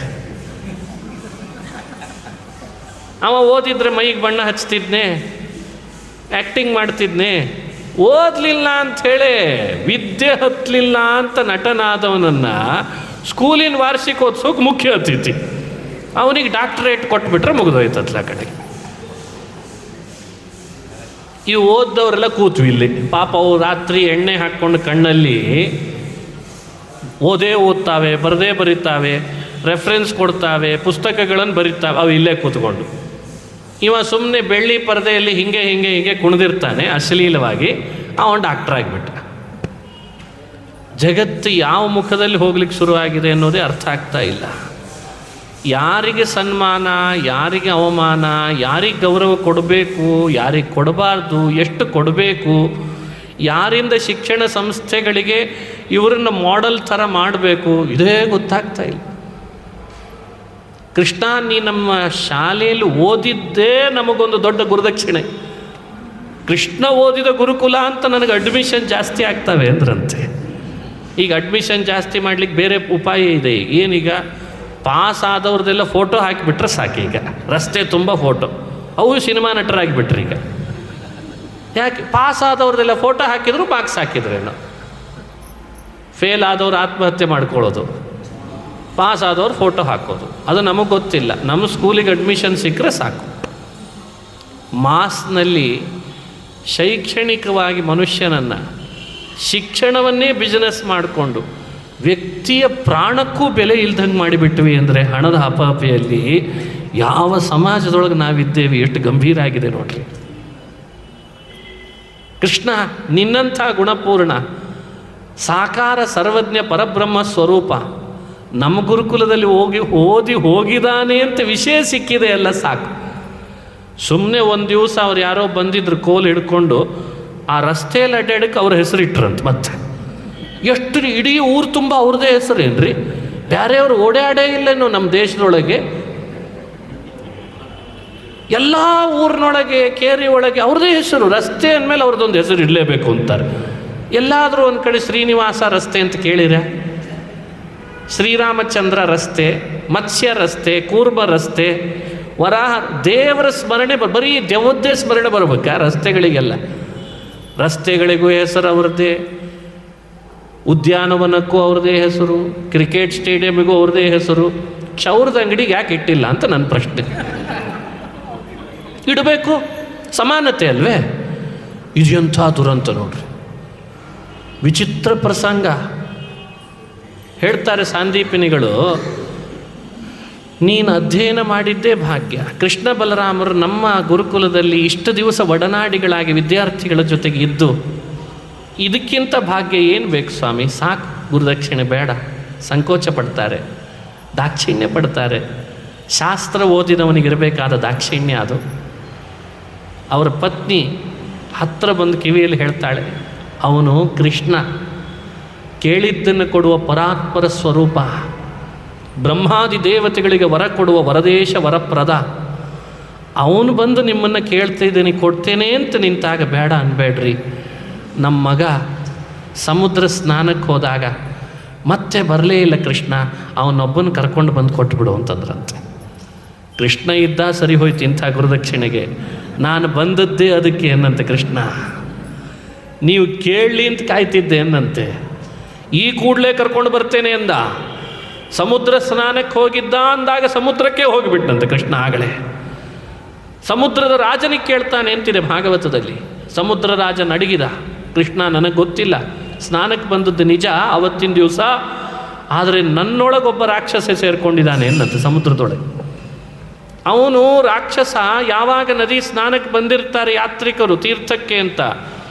ಅವ ಓದಿದ್ರೆ ಮೈಗೆ ಬಣ್ಣ ಹಚ್ತಿದ್ನೆ, ಆ್ಯಕ್ಟಿಂಗ್ ಮಾಡ್ತಿದ್ನೆ. ಓದಲಿಲ್ಲ ಅಂಥೇಳಿ, ವಿದ್ಯೆ ಹತ್ತಲಿಲ್ಲ ಅಂತ ನಟನಾದವನನ್ನು ಸ್ಕೂಲಿನ ವಾರ್ಷಿಕೋತ್ಸವಕ್ಕೆ ಮುಖ್ಯ ಅತಿಥಿ, ಅವನಿಗೆ ಡಾಕ್ಟರೇಟ್ ಕೊಟ್ಬಿಟ್ರೆ ಮುಗಿದೋಯ್ತಲ್ಲ ಕಡೆ. ಇವು ಓದ್ದವರೆಲ್ಲ ಕೂತ್ವಿ ಇಲ್ಲಿ. ಪಾಪ ಅವು ರಾತ್ರಿ ಎಣ್ಣೆ ಹಾಕ್ಕೊಂಡು ಕಣ್ಣಲ್ಲಿ ಓದ್ತಾವೆ, ಬರೀತಾವೆ, ರೆಫರೆನ್ಸ್ ಕೊಡ್ತಾವೆ, ಪುಸ್ತಕಗಳನ್ನು ಬರೀತಾವೆ. ಅವು ಇಲ್ಲೇ ಕೂತ್ಕೊಂಡು. ಇವ ಸುಮ್ಮನೆ ಬೆಳ್ಳಿ ಪರದೆಯಲ್ಲಿ ಹಿಂಗೆ ಕುಣಿದಿರ್ತಾನೆ ಅಶ್ಲೀಲವಾಗಿ. ಅವನು ಡಾಕ್ಟರ್ ಆಗಿಬಿಟ್ಟ. ಜಗತ್ತು ಯಾವ ಮುಖದಲ್ಲಿ ಹೋಗ್ಲಿಕ್ಕೆ ಶುರುವಾಗಿದೆ ಅನ್ನೋದೇ ಅರ್ಥ ಆಗ್ತಾ ಇಲ್ಲ. ಯಾರಿಗೆ ಸನ್ಮಾನ, ಯಾರಿಗೆ ಅವಮಾನ, ಯಾರಿಗೆ ಗೌರವ ಕೊಡಬೇಕು, ಯಾರಿಗೆ ಕೊಡಬಾರ್ದು, ಎಷ್ಟು ಕೊಡಬೇಕು, ಯಾರಿಂದ ಶಿಕ್ಷಣ ಸಂಸ್ಥೆಗಳಿಗೆ ಇವರನ್ನು ಮಾಡೆಲ್ ಥರ ಮಾಡಬೇಕು, ಇದೇ ಗೊತ್ತಾಗ್ತಾ ಇಲ್ಲ. ಕೃಷ್ಣ, ನೀ ನಮ್ಮ ಶಾಲೆಯಲ್ಲಿ ಓದಿದ್ದೇ ನಮಗೊಂದು ದೊಡ್ಡ ಗುರುದಕ್ಷಿಣೆ. ಕೃಷ್ಣ ಓದಿದ ಗುರುಕುಲ ಅಂತ ನನಗೆ ಅಡ್ಮಿಷನ್ ಜಾಸ್ತಿ ಆಗ್ತವೆ ಅಂದ್ರಂತೆ. ಈಗ ಅಡ್ಮಿಷನ್ ಜಾಸ್ತಿ ಮಾಡಲಿಕ್ಕೆ ಬೇರೆ ಉಪಾಯ ಇದೆ. ಏನೀಗ ಪಾಸ್ ಆದವ್ರದ್ದೆಲ್ಲ ಫೋಟೋ ಹಾಕಿಬಿಟ್ರೆ ಸಾಕು. ಈಗ ರಸ್ತೆ ತುಂಬ ಫೋಟೋ, ಅವು ಸಿನಿಮಾ ನಟರಾಗಿಬಿಟ್ರಿ. ಈಗ ಯಾಕೆ ಪಾಸ್ ಆದವ್ರದ್ದೆಲ್ಲ ಫೋಟೋ ಹಾಕಿದ್ರು ಮಾರ್ಕ್ಸ್ ಹಾಕಿದ್ರೇನು? ಫೇಲ್ ಆದವ್ರು ಆತ್ಮಹತ್ಯೆ ಮಾಡ್ಕೊಳ್ಳೋದು, ಪಾಸ್ ಆದವ್ರು ಫೋಟೋ ಹಾಕೋದು, ಅದು ನಮಗೆ ಗೊತ್ತಿಲ್ಲ. ನಮ್ಮ ಸ್ಕೂಲಿಗೆ ಅಡ್ಮಿಷನ್ ಸಿಕ್ಕರೆ ಸಾಕು. ಮಾಸ್ನಲ್ಲಿ ಶೈಕ್ಷಣಿಕವಾಗಿ ಮನುಷ್ಯನನ್ನು, ಶಿಕ್ಷಣವನ್ನೇ ಬಿಸ್ನೆಸ್ ಮಾಡಿಕೊಂಡು ವ್ಯಕ್ತಿಯ ಪ್ರಾಣಕ್ಕೂ ಬೆಲೆ ಇಲ್ದಂಗೆ ಮಾಡಿಬಿಟ್ವಿ ಅಂದರೆ ಹಣದ ಹಪಾಪಿಯಲ್ಲಿ ಯಾವ ಸಮಾಜದೊಳಗೆ ನಾವಿದ್ದೇವೆ, ಎಷ್ಟು ಗಂಭೀರ ಆಗಿದೆ ನೋಡ್ರಿ. ಕೃಷ್ಣ ನಿನ್ನಂಥ ಗುಣಪೂರ್ಣ ಸಾಕಾರ ಸರ್ವಜ್ಞ ಪರಬ್ರಹ್ಮ ಸ್ವರೂಪ ನಮ್ಮ ಗುರುಕುಲದಲ್ಲಿ ಹೋಗಿದಾನೆ ಅಂತ ವಿಷಯ ಸಿಕ್ಕಿದೆ ಎಲ್ಲ ಸಾಕು. ಸುಮ್ಮನೆ ಒಂದು ದಿವಸ ಅವ್ರು ಯಾರೋ ಬಂದಿದ್ರು ಕೋಲ್ ಹಿಡ್ಕೊಂಡು ಆ ರಸ್ತೆಯಲ್ಲಿ ಅಡ್ಡಾಡಕ್ಕೆ ಅವ್ರ ಹೆಸರಿಟ್ರಂತ. ಮತ್ತೆ ಎಷ್ಟು ಇಡೀ ಊರು ತುಂಬ ಅವ್ರದ್ದೇ ಹೆಸರೇನ್ರಿ, ಬೇರೆಯವರು ಓಡಾಡೇ ಇಲ್ಲೇನು ನಮ್ಮ ದೇಶದೊಳಗೆ. ಎಲ್ಲ ಊರಿನೊಳಗೆ ಕೇರಿ ಒಳಗೆ ಅವ್ರದ್ದೇ ಹೆಸರು. ರಸ್ತೆ ಅಂದಮೇಲೆ ಅವ್ರದ್ದೊಂದು ಹೆಸರು ಇರಲೇಬೇಕು ಅಂತಾರೆ. ಎಲ್ಲಾದರೂ ಒಂದು ಕಡೆ ಶ್ರೀನಿವಾಸ ರಸ್ತೆ ಅಂತ ಕೇಳಿರ, ಶ್ರೀರಾಮಚಂದ್ರ ರಸ್ತೆ, ಮತ್ಸ್ಯ ರಸ್ತೆ, ಕೂರ್ಮ ರಸ್ತೆ, ವರಾಹ, ದೇವರ ಸ್ಮರಣೆ ಬರೀ ದೇವದ್ದೇ ಸ್ಮರಣೆ ಬರ್ಬೇಕಾ ರಸ್ತೆಗಳಿಗೆಲ್ಲ? ರಸ್ತೆಗಳಿಗೂ ಹೆಸರು ಅವ್ರದ್ದೇ, ಉದ್ಯಾನವನಕ್ಕೂ ಅವ್ರದ್ದೇ ಹೆಸರು, ಕ್ರಿಕೆಟ್ ಸ್ಟೇಡಿಯಮಿಗೂ ಅವ್ರದ್ದೇ ಹೆಸರು. ಕ್ಷೌರದ ಅಂಗಡಿಗೆ ಯಾಕೆ ಇಟ್ಟಿಲ್ಲ ಅಂತ ನನ್ನ ಪ್ರಶ್ನೆ. ಇಡಬೇಕು, ಸಮಾನತೆ ಅಲ್ವೇ? ಇದು ಎಂಥ ದುರಂತ ನೋಡ್ರಿ. ವಿಚಿತ್ರ ಪ್ರಸಂಗ. ಹೇಳ್ತಾರೆ ಸಾಂದೀಪಿನಿಗಳು, ನೀನು ಅಧ್ಯಯನ ಮಾಡಿದ್ದೇ ಭಾಗ್ಯ. ಕೃಷ್ಣ ಬಲರಾಮರು ನಮ್ಮ ಗುರುಕುಲದಲ್ಲಿ ಇಷ್ಟು ದಿವಸ ಒಡನಾಡಿಗಳಾಗಿ ವಿದ್ಯಾರ್ಥಿಗಳ ಜೊತೆಗೆ ಇದ್ದು, ಇದಕ್ಕಿಂತ ಭಾಗ್ಯ ಏನು ಬೇಕು ಸ್ವಾಮಿ? ಸಾಕು, ಗುರುದಕ್ಷಿಣೆ ಬೇಡ. ಸಂಕೋಚ ಪಡ್ತಾರೆ, ದಾಕ್ಷಿಣ್ಯ ಪಡ್ತಾರೆ. ಶಾಸ್ತ್ರ ಓದಿದವನಿಗಿರಬೇಕಾದ ದಾಕ್ಷಿಣ್ಯ ಅದು. ಅವರ ಪತ್ನಿ ಹತ್ತಿರ ಬಂದು ಕಿವಿಯಲ್ಲಿ ಹೇಳ್ತಾಳೆ, ಅವನು ಕೃಷ್ಣ ಕೇಳಿದ್ದನ್ನು ಕೊಡುವ ಪರಾತ್ಪರ ಸ್ವರೂಪ, ಬ್ರಹ್ಮಾದಿ ದೇವತೆಗಳಿಗೆ ವರ ಕೊಡುವ ವರದೇಶ ವರಪ್ರದ. ಅವನು ಬಂದು ನಿಮ್ಮನ್ನು ಕೇಳ್ತಿದ್ದೇನೆ, ಕೊಡ್ತೇನೆ ಅಂತ ನಿಂತಾಗ ಬೇಡ ಅನ್ಬೇಡ್ರಿ. ನಮ್ಮ ಮಗ ಸಮುದ್ರ ಸ್ನಾನಕ್ಕೆ ಹೋದಾಗ ಮತ್ತೆ ಬರಲೇ ಇಲ್ಲ ಕೃಷ್ಣ, ಅವನೊಬ್ಬನ ಕರ್ಕೊಂಡು ಬಂದು ಕೊಟ್ಬಿಡು ಅಂತಂದ್ರಂತೆ. ಕೃಷ್ಣ ಇದ್ದ ಸರಿ ಹೋಯ್ತು ಇಂಥ ಗುರುದಕ್ಷಿಣೆಗೆ, ನಾನು ಬಂದದ್ದೇ ಅದಕ್ಕೆ ಏನಂತೆ ಕೃಷ್ಣ. ನೀವು ಕೇಳಲಿ ಅಂತ ಕಾಯ್ತಿದ್ದೆ ಅನ್ನಂತೆ. ಈ ಕೂಡಲೇ ಕರ್ಕೊಂಡು ಬರ್ತೇನೆ ಅಂದ. ಸಮುದ್ರ ಸ್ನಾನಕ್ಕೆ ಹೋಗಿದ್ದ ಅಂದಾಗ ಸಮುದ್ರಕ್ಕೆ ಹೋಗಿಬಿಟ್ಟಂತೆ ಕೃಷ್ಣ. ಆಗಲೇ ಸಮುದ್ರದ ರಾಜನಿಗೆ ಕೇಳ್ತಾನೆ ಅಂತಿದೆ ಭಾಗವತದಲ್ಲಿ. ಸಮುದ್ರ ರಾಜ ನಡಗಿದ, ಕೃಷ್ಣ ನನಗೆ ಗೊತ್ತಿಲ್ಲ, ಸ್ನಾನಕ್ಕೆ ಬಂದದ್ದು ನಿಜ ಅವತ್ತಿನ ದಿವಸ, ಆದರೆ ನನ್ನೊಳಗೊಬ್ಬ ರಾಕ್ಷಸ ಸೇರಿಕೊಂಡಿದ್ದಾನೆ ಅನ್ನಂತೆ ಸಮುದ್ರದೊಳಗೆ. ಅವನು ರಾಕ್ಷಸ ಯಾವಾಗ ನದಿ ಸ್ನಾನಕ್ಕೆ ಬಂದಿರ್ತಾರೆ ಯಾತ್ರಿಕರು ತೀರ್ಥಕ್ಕೆ ಅಂತ,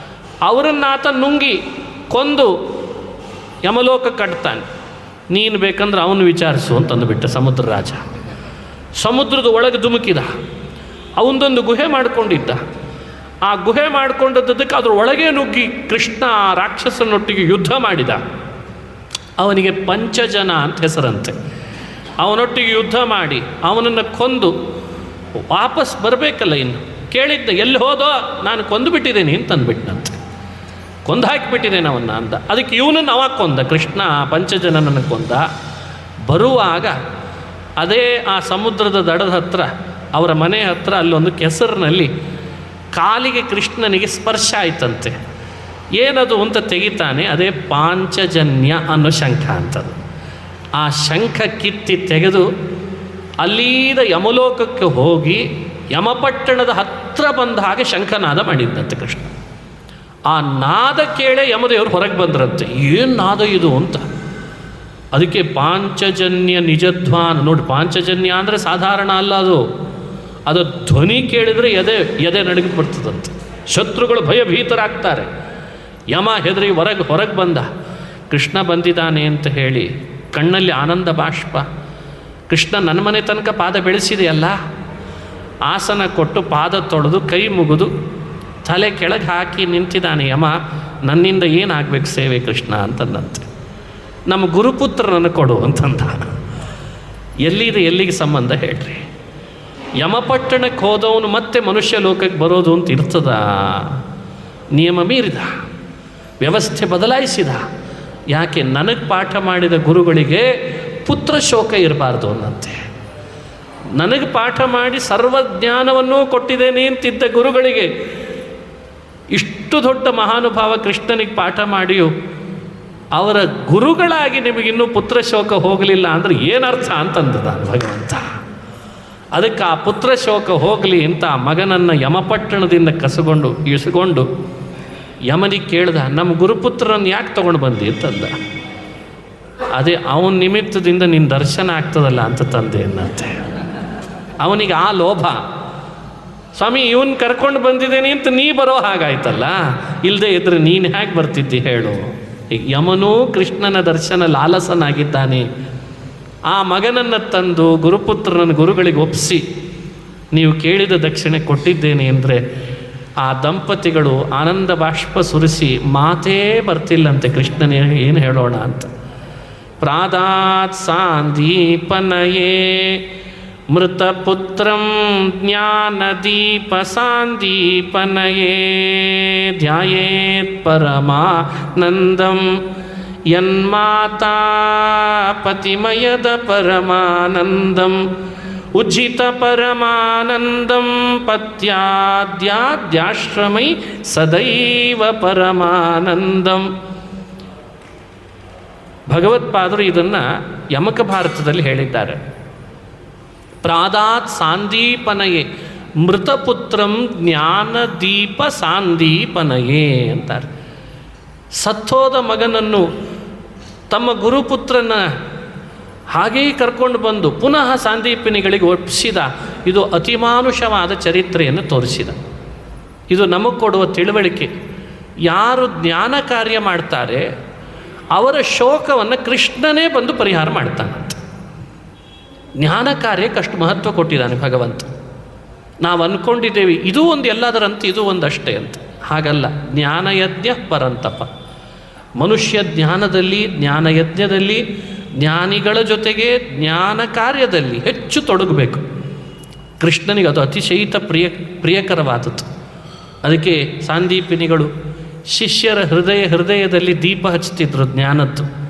ಅವರನ್ನಾತ ನುಂಗಿ ಕೊಂದು ಯಮಲೋಕ ಕಟ್ತಾನೆ. ನೀನು ಬೇಕಂದ್ರೆ ಅವನು ವಿಚಾರಿಸು ಅಂತಂದುಬಿಟ್ಟ ಸಮುದ್ರ ರಾಜ. ಸಮುದ್ರದ ಒಳಗೆ ಧುಮುಕಿದ. ಅವನದೊಂದು ಗುಹೆ ಮಾಡಿಕೊಂಡಿದ್ದ. ಆ ಗುಹೆ ಮಾಡಿಕೊಂಡದ್ದಕ್ಕೆ ಅದ್ರ ಒಳಗೆ ನುಗ್ಗಿ ಕೃಷ್ಣ ರಾಕ್ಷಸನೊಟ್ಟಿಗೆ ಯುದ್ಧ ಮಾಡಿದ. ಅವನಿಗೆ ಪಂಚಜನ ಅಂತ ಹೆಸರಂತೆ. ಅವನೊಟ್ಟಿಗೆ ಯುದ್ಧ ಮಾಡಿ ಅವನನ್ನು ಕೊಂದು ವಾಪಸ್ ಬರಬೇಕಲ್ಲ, ಇನ್ನು ಕೇಳಿದ್ದ ಎಲ್ಲಿ ಹೋದೋ, ನಾನು ಕೊಂದು ಬಿಟ್ಟಿದ್ದೇನೆ ಅಂತಂದ್ಬಿಟ್ಟನಂತೆ. ಕೊಂದು ಹಾಕಿಬಿಟ್ಟಿದ್ದೇನೆ ಅವನ್ನ ಅಂದ. ಅದಕ್ಕೆ ಇವನನ್ನು ಅವ ಕೊಂದ, ಕೃಷ್ಣ ಪಂಚಜನನನ್ನು ಕೊಂದ. ಬರುವಾಗ ಅದೇ ಆ ಸಮುದ್ರದ ದಡದ ಹತ್ರ, ಅವರ ಮನೆ ಹತ್ರ ಅಲ್ಲೊಂದು ಕೆಸರಿನಲ್ಲಿ ಕಾಲಿಗೆ ಕೃಷ್ಣನಿಗೆ ಸ್ಪರ್ಶ ಆಯ್ತಂತೆ. ಏನದು ಅಂತ ತೆಗಿತಾನೆ, ಅದೇ ಪಾಂಚಜನ್ಯ ಅನ್ನೋ ಶಂಖ ಅಂತದು. ಆ ಶಂಖ ಕಿತ್ತಿ ತೆಗೆದು ಅಲ್ಲೀದ ಯಮಲೋಕಕ್ಕೆ ಹೋಗಿ ಯಮಪಟ್ಟಣದ ಹತ್ರ ಬಂದ ಹಾಗೆ ಶಂಖನಾದ ಮಾಡಿದ್ದಂತೆ ಕೃಷ್ಣ. ಆ ನಾದ ಕೇಳೇ ಯಮದೇವರು ಹೊರಗೆ ಬಂದ್ರಂತೆ. ಏನು ನಾದ ಇದು ಅಂತ. ಅದಕ್ಕೆ ಪಾಂಚಜನ್ಯ ನಿಜಧ್ವಾನ ನೋಡಿ. ಪಾಂಚಜನ್ಯ ಅಂದರೆ ಸಾಧಾರಣ ಅಲ್ಲ ಅದು. ಅದು ಧ್ವನಿ ಕೇಳಿದರೆ ಎದೆ ನಡುಗಿ ಬರ್ತದಂತೆ. ಶತ್ರುಗಳು ಭಯಭೀತರಾಗ್ತಾರೆ. ಯಮ ಹೆದರಿ ಹೊರಗೆ ಬಂದ. ಕೃಷ್ಣ ಬಂದಿದ್ದಾನೆ ಅಂತ ಹೇಳಿ ಕಣ್ಣಲ್ಲಿ ಆನಂದ ಬಾಷ್ಪ. ಕೃಷ್ಣ ನನ್ನ ಮನೆ ತನಕ ಪಾದ ಬೆಳೆಸಿದೆಯಲ್ಲ, ಆಸನ ಕೊಟ್ಟು ಪಾದ ತೊಳೆದು ಕೈ ಮುಗಿದು ತಲೆ ಕೆಳಗೆ ಹಾಕಿ ನಿಂತಿದ್ದಾನೆ ಯಮ. ನನ್ನಿಂದ ಏನಾಗಬೇಕು ಸೇವೆ ಕೃಷ್ಣ ಅಂತಂದಂತೆ. ನಮ್ಮ ಗುರುಪುತ್ರನನ್ನು ಕೊಡು ಅಂತಂದ. ಎಲ್ಲಿದೆ, ಎಲ್ಲಿಗೆ ಸಂಬಂಧ ಹೇಳ್ರಿ? ಯಮಪಟ್ಟಣಕ್ಕೆ ಹೋದವನು ಮತ್ತೆ ಮನುಷ್ಯ ಲೋಕಕ್ಕೆ ಬರೋದು ಅಂತ ಇರ್ತದ? ನಿಯಮ ಮೀರಿದ, ವ್ಯವಸ್ಥೆ ಬದಲಾಯಿಸಿದ. ಯಾಕೆ? ನನಗೆ ಪಾಠ ಮಾಡಿದ ಗುರುಗಳಿಗೆ ಪುತ್ರ ಶೋಕ ಇರಬಾರ್ದು ಅನ್ನಂತೆ. ನನಗೆ ಪಾಠ ಮಾಡಿ ಸರ್ವಜ್ಞಾನವನ್ನೂ ಕೊಟ್ಟಿದ್ದೇನೆ ಅಂತಿದ್ದ ಗುರುಗಳಿಗೆ ಇಷ್ಟು ದೊಡ್ಡ ಮಹಾನುಭಾವ ಕೃಷ್ಣನಿಗೆ ಪಾಠ ಮಾಡಿಯೂ ಅವರ ಗುರುಗಳಾಗಿ ನಿಮಗಿನ್ನೂ ಪುತ್ರ ಶೋಕ ಹೋಗಲಿಲ್ಲ ಅಂದರೆ ಏನರ್ಥ ಅಂತಂದ ಭಗವಂತ. ಅದಕ್ಕೆ ಆ ಪುತ್ರ ಶೋಕ ಹೋಗಲಿ ಅಂತ ಮಗನನ್ನು ಯಮಪಟ್ಟಣದಿಂದ ಇಳಿಸಿಕೊಂಡು ಯಮನಿಗೆ ಕೇಳ್ದ, ನಮ್ಮ ಗುರುಪುತ್ರರನ್ನು ಯಾಕೆ ತೊಗೊಂಡು ಬಂದಿ ಅಂತಂದ. ಅದೇ ಅವನ ನಿಮಿತ್ತದಿಂದ ನಿನ್ನ ದರ್ಶನ ಆಗ್ತದಲ್ಲ ಅಂತ ತಂದೆ ಅನ್ನಂತೆ. ಅವನಿಗೆ ಆ ಲೋಭ, ಸ್ವಾಮಿ ಇವನ್ ಕರ್ಕೊಂಡು ಬಂದಿದ್ದೇನೆ ಅಂತ ನೀ ಬರೋ ಹಾಗಾಯ್ತಲ್ಲ, ಇಲ್ಲದೆ ಇದ್ರೆ ನೀನು ಹೇಗೆ ಬರ್ತಿದ್ದಿ ಹೇಳು. ಈಗ ಯಮನೂ ಕೃಷ್ಣನ ದರ್ಶನ ಲಾಲಸನಾಗಿದ್ದಾನೆ. ಆ ಮಗನನ್ನು ತಂದು ಗುರುಪುತ್ರನನ್ನು ಗುರುಗಳಿಗೆ ಒಪ್ಪಿಸಿ ನೀವು ಕೇಳಿದ ದಕ್ಷಿಣೆ ಕೊಟ್ಟಿದ್ದೇನೆ ಅಂದರೆ ಆ ದಂಪತಿಗಳು ಆನಂದ ಬಾಷ್ಪ ಸುರಿಸಿ ಮಾತೇ ಬರ್ತಿಲ್ಲಂತೆ ಕೃಷ್ಣನೇ ಏನು ಹೇಳೋಣ ಅಂತ. ಪ್ರಾದಾತ್ ಸಾಂದೀಪನಯೇ ಮೃತಪುತ್ರಂ ಜ್ಞಾನದೀಪ ಸಾಂದೀಪನಯೇ ಧ್ಯಾಯೇತ್ ಪರಮಾನಂದಂ ಯನ್ಮಾತಾ ಪತಿಮಯದ ಪರಮಾನಂದಂ ಉಜ್ಜಿತ ಪರಮಾನಂದಂ ಪತ್ಯಾದ್ಯಾಶ್ರಮೈ ಸದೈವ ಪರಮಾನಂದಂ. ಭಗವತ್ಪಾದರು ಇದನ್ನು ಯಮಕ ಭಾರತದಲ್ಲಿ ಹೇಳಿದ್ದಾರೆ. ಪ್ರಾದಾತ್ ಸಾಂದೀಪನಯೇ ಮೃತಪುತ್ರಂ ಜ್ಞಾನದೀಪ ಸಾಂದೀಪನಯೇ ಅಂತಾರೆ. ಸತ್ತೋದ ಮಗನನ್ನು ತಮ್ಮ ಗುರುಪುತ್ರನ ಹಾಗೆಯೇ ಕರ್ಕೊಂಡು ಬಂದು ಪುನಃ ಸಾಂದೀಪನಿಗಳಿಗೆ ಒಪ್ಪಿಸಿದ. ಇದು ಅತಿಮಾನುಷವಾದ ಚರಿತ್ರೆಯನ್ನು ತೋರಿಸಿದ. ಇದು ನಮಗೆ ಕೊಡುವ ತಿಳುವಳಿಕೆ. ಯಾರು ಜ್ಞಾನ ಕಾರ್ಯ ಮಾಡ್ತಾರೆ ಅವರ ಶೋಕವನ್ನು ಕೃಷ್ಣನೇ ಬಂದು ಪರಿಹಾರ ಮಾಡ್ತಾನಂತ. ಜ್ಞಾನ ಕಾರ್ಯಕ್ಕೆ ಅಷ್ಟು ಮಹತ್ವ ಕೊಟ್ಟಿದ್ದಾನೆ ಭಗವಂತ. ನಾವು ಅಂದ್ಕೊಂಡಿದ್ದೇವೆ ಇದೂ ಒಂದು ಎಲ್ಲದರಂತೆ ಇದೂ ಒಂದಷ್ಟೇ ಅಂತ. ಹಾಗಲ್ಲ. ಜ್ಞಾನಯಜ್ಞ ಪರಂತಪ. ಮನುಷ್ಯ ಜ್ಞಾನದಲ್ಲಿ, ಜ್ಞಾನಯಜ್ಞದಲ್ಲಿ, ಜ್ಞಾನಿಗಳ ಜೊತೆಗೆ ಜ್ಞಾನ ಕಾರ್ಯದಲ್ಲಿ ಹೆಚ್ಚು ತೊಡಗಬೇಕು. ಕೃಷ್ಣನಿಗೆ ಅದು ಅತಿಶಯಿತ ಪ್ರಿಯಕರವಾದದ್ದು. ಅದಕ್ಕೆ ಸಾಂದೀಪಿನಿಗಳು ಶಿಷ್ಯರ ಹೃದಯದಲ್ಲಿ ದೀಪ ಹಚ್ಚುತ್ತಿದ್ದರು ಜ್ಞಾನದ್ದು.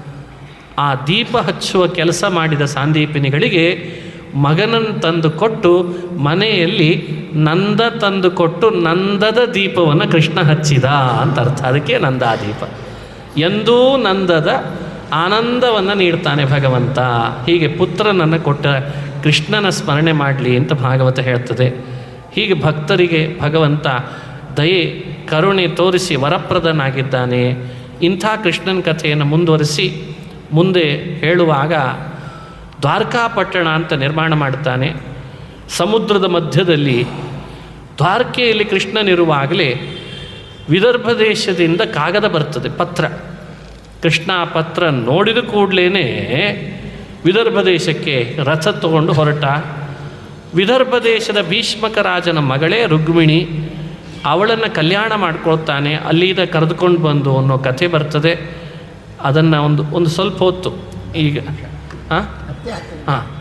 ಆ ದೀಪ ಹಚ್ಚುವ ಕೆಲಸ ಮಾಡಿದ ಸಾಂದೀಪಿನಿಗಳಿಗೆ ಮಗನನ್ನು ತಂದು ಕೊಟ್ಟು ಮನೆಯಲ್ಲಿ ನಂದ ತಂದು ಕೊಟ್ಟು ನಂದದ ದೀಪವನ್ನು ಕೃಷ್ಣ ಹಚ್ಚಿದ ಅಂತ ಅರ್ಥ. ಅದಕ್ಕೆ ನಂದಾದೀಪ. ಎಂದೂ ನಂದದ ಆನಂದವನ್ನು ನೀಡ್ತಾನೆ ಭಗವಂತ. ಹೀಗೆ ಪುತ್ರನನ್ನು ಕೊಟ್ಟ ಕೃಷ್ಣನ ಸ್ಮರಣೆ ಮಾಡಲಿ ಅಂತ ಭಾಗವತ ಹೇಳ್ತದೆ. ಹೀಗೆ ಭಕ್ತರಿಗೆ ಭಗವಂತ ದಯೆ ಕರುಣೆ ತೋರಿಸಿ ವರಪ್ರದನಾಗಿದ್ದಾನೆ. ಇಂಥ ಕೃಷ್ಣನ ಕಥೆಯನ್ನು ಮುಂದುವರಿಸಿ ಮುಂದೆ ಹೇಳುವಾಗ ದ್ವಾರಕಾಪಟ್ಟಣ ಅಂತ ನಿರ್ಮಾಣ ಮಾಡ್ತಾನೆ. ಸಮುದ್ರದ ಮಧ್ಯದಲ್ಲಿ ದ್ವಾರಕೆಯಲ್ಲಿ ಕೃಷ್ಣನಿರುವಾಗಲೇ ವಿದರ್ಭ ದೇಶದಿಂದ ಕಾಗದ ಬರ್ತದೆ, ಪತ್ರ. ಕೃಷ್ಣ ಆ ಪತ್ರ ನೋಡಿದ ಕೂಡಲೇ ವಿದರ್ಭ ದೇಶಕ್ಕೆ ರಥ ತಗೊಂಡು ಹೊರಟ. ವಿದರ್ಭ ದೇಶದ ಭೀಷ್ಮಕ ರಾಜನ ಮಗಳೇ ರುಕ್ಮಿಣಿ, ಅವಳನ್ನು ಕಲ್ಯಾಣ ಮಾಡ್ಕೊಳ್ತಾನೆ. ಅಲ್ಲಿಂದ ಕರೆದುಕೊಂಡು ಬಂದು ಅನ್ನೋ ಕಥೆ ಬರ್ತದೆ. ಅದನ್ನು ಒಂದು ಸ್ವಲ್ಪ ಹೊತ್ತು ಈಗ ಹಾಂ